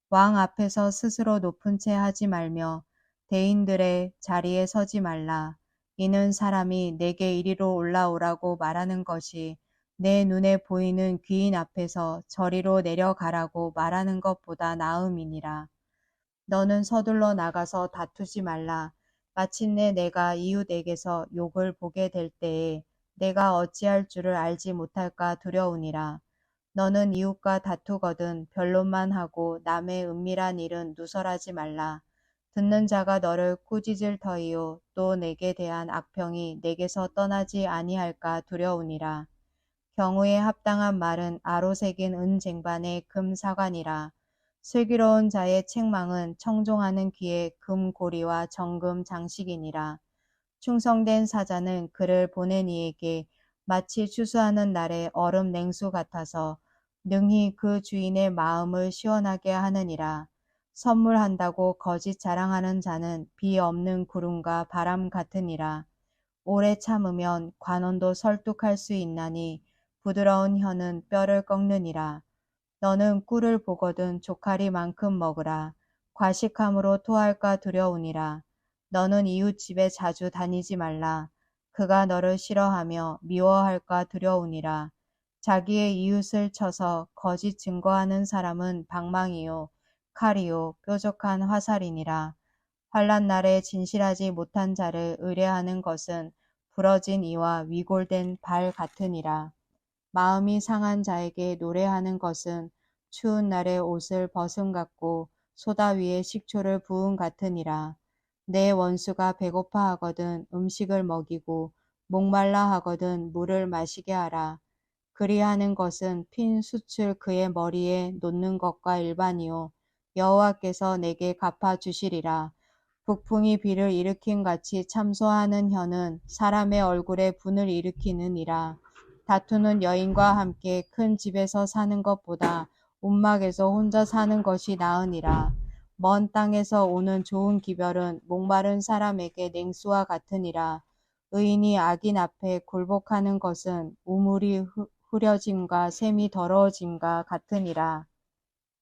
왕 앞에서 스스로 높은 채 하지 말며 대인들의 자리에 서지 말라. 이는 사람이 내게 이리로 올라오라고 말하는 것이 내 눈에 보이는 귀인 앞에서 저리로 내려가라고 말하는 것보다 나음이니라. 너는 서둘러 나가서 다투지 말라. 마침내 내가 이웃에게서 욕을 보게 될 때에 내가 어찌할 줄을 알지 못할까 두려우니라. 너는 이웃과 다투거든 변론만 하고 남의 은밀한 일은 누설하지 말라. 듣는 자가 너를 꾸짖을 터이요 또 내게 대한 악평이 내게서 떠나지 아니할까 두려우니라. 경우에 합당한 말은 아로 새긴 은 쟁반의 금 사관이라. 슬기로운 자의 책망은 청종하는 귀의 금고리와 정금 장식이니라. 충성된 사자는 그를 보낸 이에게 마치 추수하는 날의 얼음 냉수 같아서 능히 그 주인의 마음을 시원하게 하느니라. 선물한다고 거짓 자랑하는 자는 비 없는 구름과 바람 같으니라. 오래 참으면 관원도 설득할 수 있나니 부드러운 혀는 뼈를 꺾느니라. 너는 꿀을 보거든 조카리만큼 먹으라. 과식함으로 토할까 두려우니라. 너는 이웃 집에 자주 다니지 말라. 그가 너를 싫어하며 미워할까 두려우니라. 자기의 이웃을 쳐서 거짓 증거하는 사람은 방망이요 칼이요 뾰족한 화살이니라. 환난 날에 진실하지 못한 자를 의뢰하는 것은 부러진 이와 위골된 발 같으니라. 마음이 상한 자에게 노래하는 것은 추운 날에 옷을 벗음 같고 소다 위에 식초를 부음 같으니라. 내 원수가 배고파 하거든 음식을 먹이고 목말라 하거든 물을 마시게 하라. 그리하는 것은 핀 숯을 그의 머리에 놓는 것과 일반이요 여호와께서 내게 갚아 주시리라. 북풍이 비를 일으킨 같이 참소하는 혀는 사람의 얼굴에 분을 일으키느니라. 다투는 여인과 함께 큰 집에서 사는 것보다 움막에서 혼자 사는 것이 나으니라. 먼 땅에서 오는 좋은 기별은 목마른 사람에게 냉수와 같으니라. 의인이 악인 앞에 굴복하는 것은 우물이 흐려짐과 샘이 더러워짐과 같으니라.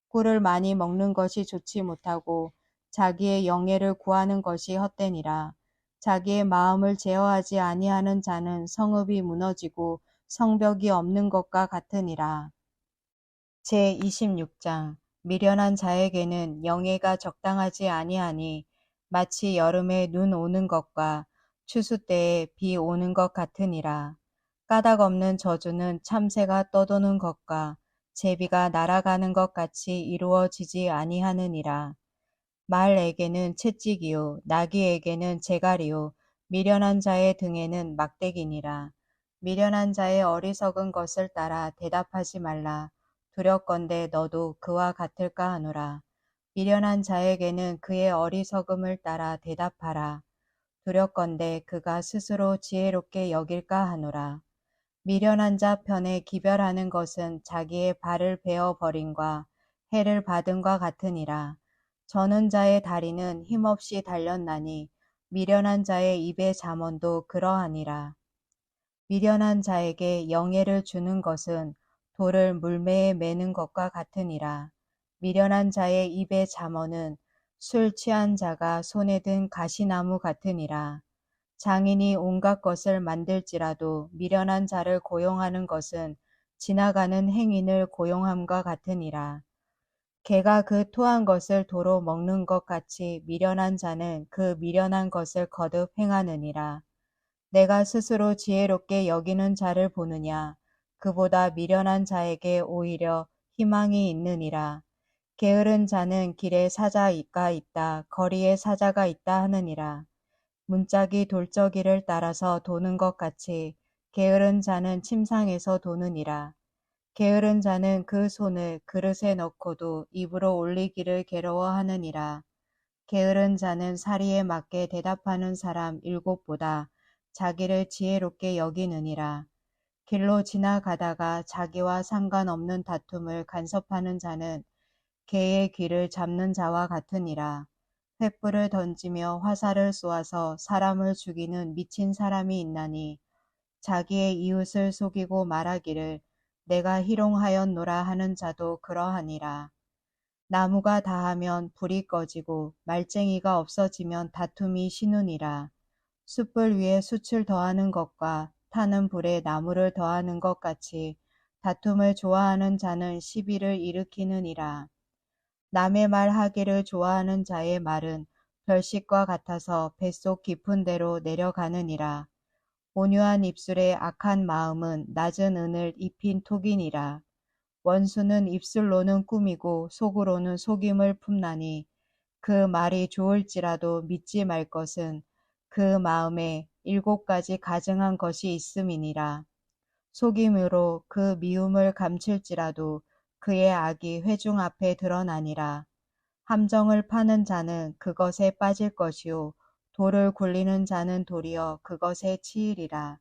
꿀을 많이 먹는 것이 좋지 못하고 자기의 영예를 구하는 것이 헛되니라. 자기의 마음을 제어하지 아니하는 자는 성읍이 무너지고 성벽이 없는 것과 같으니라. 제26장 미련한 자에게는 영예가 적당하지 아니하니 마치 여름에 눈 오는 것과 추수 때에 비 오는 것 같으니라. 까닭 없는 저주는 참새가 떠도는 것과 제비가 날아가는 것 같이 이루어지지 아니하느니라. 말에게는 채찍이요 나귀에게는 재갈이요 미련한 자의 등에는 막대기니라. 미련한 자의 어리석은 것을 따라 대답하지 말라. 두렵건대 너도 그와 같을까 하노라. 미련한 자에게는 그의 어리석음을 따라 대답하라. 두렵건대 그가 스스로 지혜롭게 여길까 하노라. 미련한 자 편에 기별하는 것은 자기의 발을 베어 버림과 해를 받음과 같으니라. 저는 자의 다리는 힘없이 달렸나니 미련한 자의 입의 잠언도 그러하니라. 미련한 자에게 영예를 주는 것은 돌을 물매에 매는 것과 같으니라. 미련한 자의 입의 잠언은 술 취한 자가 손에 든 가시나무 같으니라. 장인이 온갖 것을 만들지라도 미련한 자를 고용하는 것은 지나가는 행인을 고용함과 같으니라. 개가 그 토한 것을 도로 먹는 것 같이 미련한 자는 그 미련한 것을 거듭 행하느니라. 내가 스스로 지혜롭게 여기는 자를 보느냐. 그보다 미련한 자에게 오히려 희망이 있느니라. 게으른 자는 길에 사자가 있다, 거리에 사자가 있다 하느니라. 문짝이 돌저기를 따라서 도는 것 같이 게으른 자는 침상에서 도느니라. 게으른 자는 그 손을 그릇에 넣고도 입으로 올리기를 괴로워하느니라. 게으른 자는 사리에 맞게 대답하는 사람 일곱보다 자기를 지혜롭게 여기느니라. 길로 지나가다가 자기와 상관없는 다툼을 간섭하는 자는 개의 귀를 잡는 자와 같으니라. 횃불을 던지며 화살을 쏘아서 사람을 죽이는 미친 사람이 있나니 자기의 이웃을 속이고 말하기를 내가 희롱하였노라 하는 자도 그러하니라. 나무가 다하면 불이 꺼지고 말쟁이가 없어지면 다툼이 쉬누니라. 숯불 위에 숯을 더하는 것과 타는 불에 나무를 더하는 것 같이 다툼을 좋아하는 자는 시비를 일으키느니라. 남의 말 하기를 좋아하는 자의 말은 별식과 같아서 뱃속 깊은 데로 내려가느니라. 온유한 입술에 악한 마음은 낮은 은을 입힌 톡이니라. 원수는 입술로는 꾸미고 속으로는 속임을 품나니 그 말이 좋을지라도 믿지 말 것은 그 마음에 7가지 가증한 것이 있음이니라. 속임으로 그 미움을 감출지라도 그의 악이 회중 앞에 드러나니라. 함정을 파는 자는 그것에 빠질 것이요 돌을 굴리는 자는 도리어 그것에 치이리라.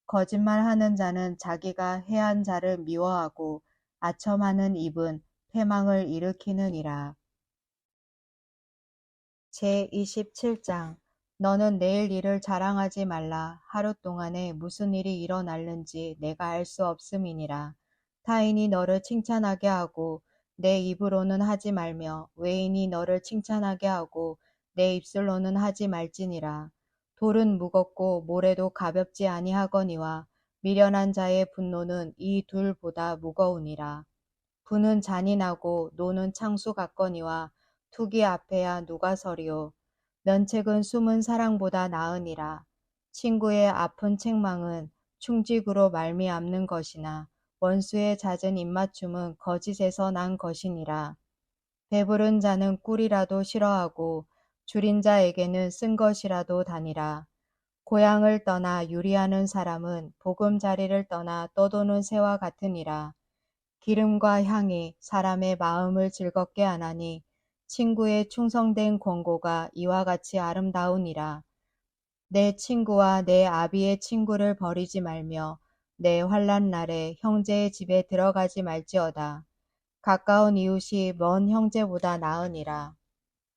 거짓말하는 자는 자기가 해한 자를 미워하고 아첨하는 입은 패망을 일으키느니라. 제27장 너는 내일 일을 자랑하지 말라. 하루 동안에 무슨 일이 일어날는지 내가 알 수 없음이니라. 타인이 너를 칭찬하게 하고 내 입으로는 하지 말며 외인이 너를 칭찬하게 하고 내 입술로는 하지 말지니라. 돌은 무겁고 모래도 가볍지 아니하거니와 미련한 자의 분노는 이 둘보다 무거우니라. 부는 잔인하고 노는 창수 같거니와 투기 앞에야 누가 서리요. 면책은 숨은 사랑보다 나으니라. 친구의 아픈 책망은 충직으로 말미암는 것이나 원수의 잦은 입맞춤은 거짓에서 난 것이니라. 배부른 자는 꿀이라도 싫어하고 줄인 자에게는 쓴 것이라도 다니라. 고향을 떠나 유리하는 사람은 보금자리를 떠나 떠도는 새와 같으니라. 기름과 향이 사람의 마음을 즐겁게 하나니 친구의 충성된 권고가 이와 같이 아름다우니라. 내 친구와 내 아비의 친구를 버리지 말며 내 환난 날에 형제의 집에 들어가지 말지어다. 가까운 이웃이 먼 형제보다 나으니라.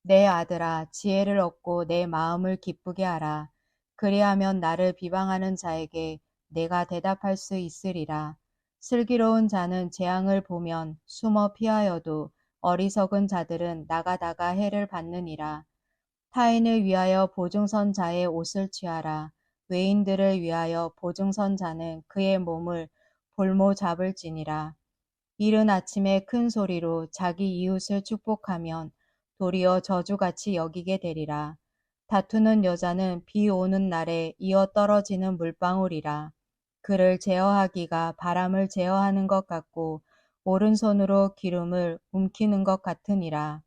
내 아들아, 지혜를 얻고 내 마음을 기쁘게 하라. 그리하면 나를 비방하는 자에게 내가 대답할 수 있으리라. 슬기로운 자는 재앙을 보면 숨어 피하여도 어리석은 자들은 나가다가 해를 받느니라. 타인을 위하여 보증선 자의 옷을 취하라. 외인들을 위하여 보증선 자는 그의 몸을 볼모 잡을지니라. 이른 아침에 큰 소리로 자기 이웃을 축복하면 도리어 저주같이 여기게 되리라. 다투는 여자는 비 오는 날에 이어 떨어지는 물방울이라. 그를 제어하기가 바람을 제어하는 것 같고 오른손으로 기름을 움키는 것 같으니라.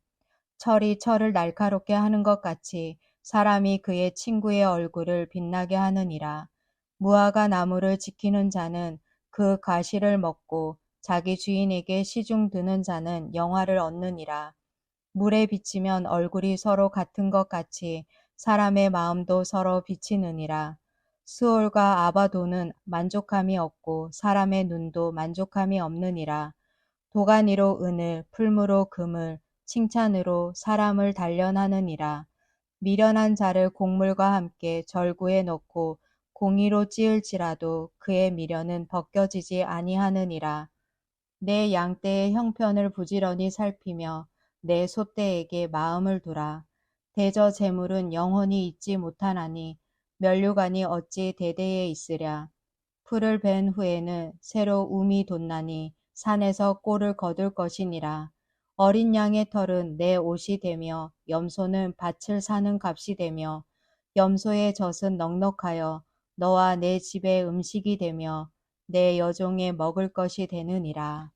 철이 철을 날카롭게 하는 것 같이 사람이 그의 친구의 얼굴을 빛나게 하느니라. 무화과 나무를 지키는 자는 그 가시를 먹고 자기 주인에게 시중 드는 자는 영화를 얻느니라. 물에 비치면 얼굴이 서로 같은 것 같이 사람의 마음도 서로 비치느니라. 수올과 아바도는 만족함이 없고 사람의 눈도 만족함이 없느니라. 도가니로 은을, 풀무로 금을, 칭찬으로 사람을 단련하느니라. 미련한 자를 곡물과 함께 절구에 넣고 공의로 찌을지라도 그의 미련은 벗겨지지 아니하느니라. 내 양떼의 형편을 부지런히 살피며 내 소떼에게 마음을 두라. 대저 재물은 영원히 있지 못하나니 면류관이 어찌 대대에 있으랴. 풀을 벤 후에는 새로 움이 돋나니 산에서 꼴을 거둘 것이니라. 어린 양의 털은 내 옷이 되며 염소는 밭을 사는 값이 되며 염소의 젖은 넉넉하여 너와 내 집의 음식이 되며 내 여종의 먹을 것이 되느니라.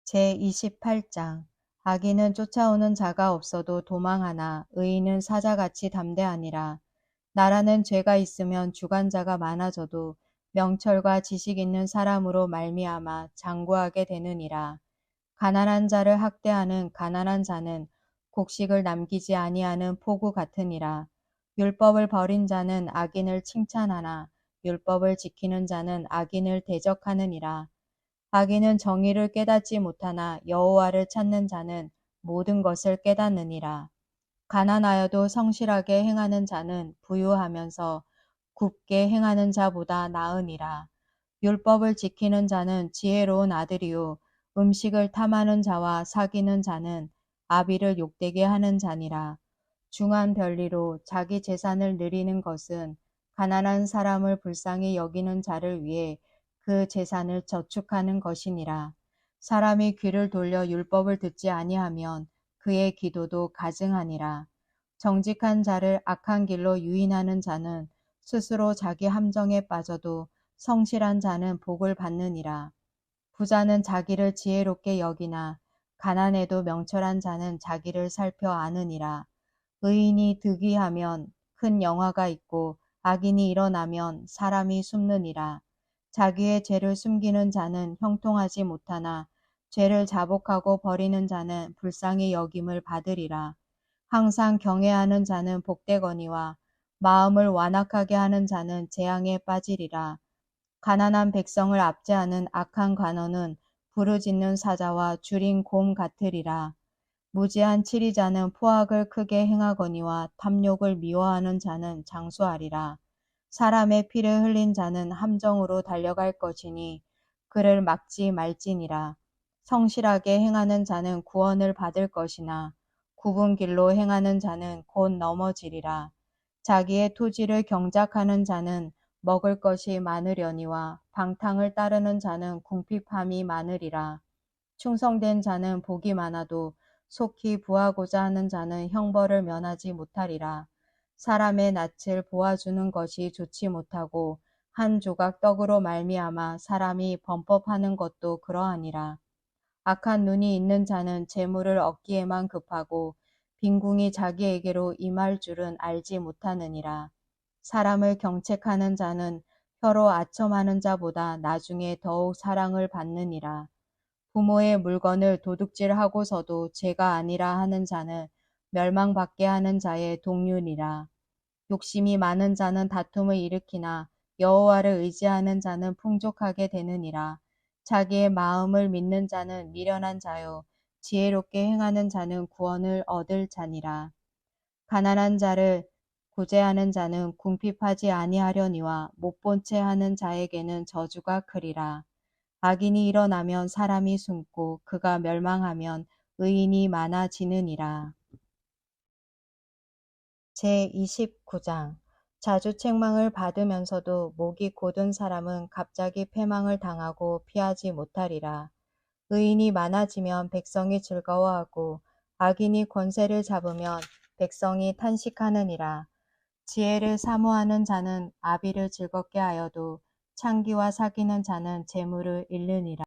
제28장 악인은 쫓아오는 자가 없어도 도망하나 의인은 사자같이 담대하니라. 나라는 죄가 있으면 주관자가 많아져도 명철과 지식 있는 사람으로 말미암아 장구하게 되느니라. 가난한 자를 학대하는 가난한 자는 곡식을 남기지 아니하는 포구 같으니라. 율법을 버린 자는 악인을 칭찬하나 율법을 지키는 자는 악인을 대적하느니라. 악인은 정의를 깨닫지 못하나 여호와를 찾는 자는 모든 것을 깨닫느니라. 가난하여도 성실하게 행하는 자는 부유하면서 굽게 행하는 자보다 나으니라. 율법을 지키는 자는 지혜로운 아들이요 음식을 탐하는 자와 사귀는 자는 아비를 욕되게 하는 자니라. 중한 별리로 자기 재산을 누리는 것은 가난한 사람을 불쌍히 여기는 자를 위해 그 재산을 저축하는 것이니라. 사람이 귀를 돌려 율법을 듣지 아니하면 그의 기도도 가증하니라. 정직한 자를 악한 길로 유인하는 자는 스스로 자기 함정에 빠져도 성실한 자는 복을 받느니라. 부자는 자기를 지혜롭게 여기나 가난해도 명철한 자는 자기를 살펴 아느니라. 의인이 득이하면 큰 영화가 있고 악인이 일어나면 사람이 숨느니라. 자기의 죄를 숨기는 자는 형통하지 못하나 죄를 자복하고 버리는 자는 불쌍히 여김을 받으리라. 항상 경외하는 자는 복되거니와 마음을 완악하게 하는 자는 재앙에 빠지리라. 가난한 백성을 압제하는 악한 관원은 부르짖는 사자와 줄인 곰 같으리라. 무지한 치리자는 포악을 크게 행하거니와 탐욕을 미워하는 자는 장수하리라. 사람의 피를 흘린 자는 함정으로 달려갈 것이니 그를 막지 말지니라. 성실하게 행하는 자는 구원을 받을 것이나 굽은 길로 행하는 자는 곧 넘어지리라. 자기의 토지를 경작하는 자는 먹을 것이 많으려니와 방탕을 따르는 자는 궁핍함이 많으리라. 충성된 자는 복이 많아도 속히 부하고자 하는 자는 형벌을 면하지 못하리라. 사람의 낯을 보아주는 것이 좋지 못하고 한 조각 떡으로 말미암아 사람이 범법하는 것도 그러하니라. 악한 눈이 있는 자는 재물을 얻기에만 급하고 빈궁이 자기에게로 임할 줄은 알지 못하느니라. 사람을 경책하는 자는 혀로 아첨하는 자보다 나중에 더욱 사랑을 받느니라. 부모의 물건을 도둑질하고서도 죄가 아니라 하는 자는 멸망받게 하는 자의 동류니라. 욕심이 많은 자는 다툼을 일으키나 여호와를 의지하는 자는 풍족하게 되느니라. 자기의 마음을 믿는 자는 미련한 자요 지혜롭게 행하는 자는 구원을 얻을 자니라. 가난한 자를 구제하는 자는 궁핍하지 아니하려니와 못본 채 하는 자에게는 저주가 크리라. 악인이 일어나면 사람이 숨고 그가 멸망하면 의인이 많아지느니라. 제29장 자주 책망을 받으면서도 목이 곧은 사람은 갑자기 패망을 당하고 피하지 못하리라. 의인이 많아지면 백성이 즐거워하고 악인이 권세를 잡으면 백성이 탄식하느니라. 지혜를 사모하는 자는 아비를 즐겁게 하여도 창기와 사귀는 자는 재물을 잃느니라.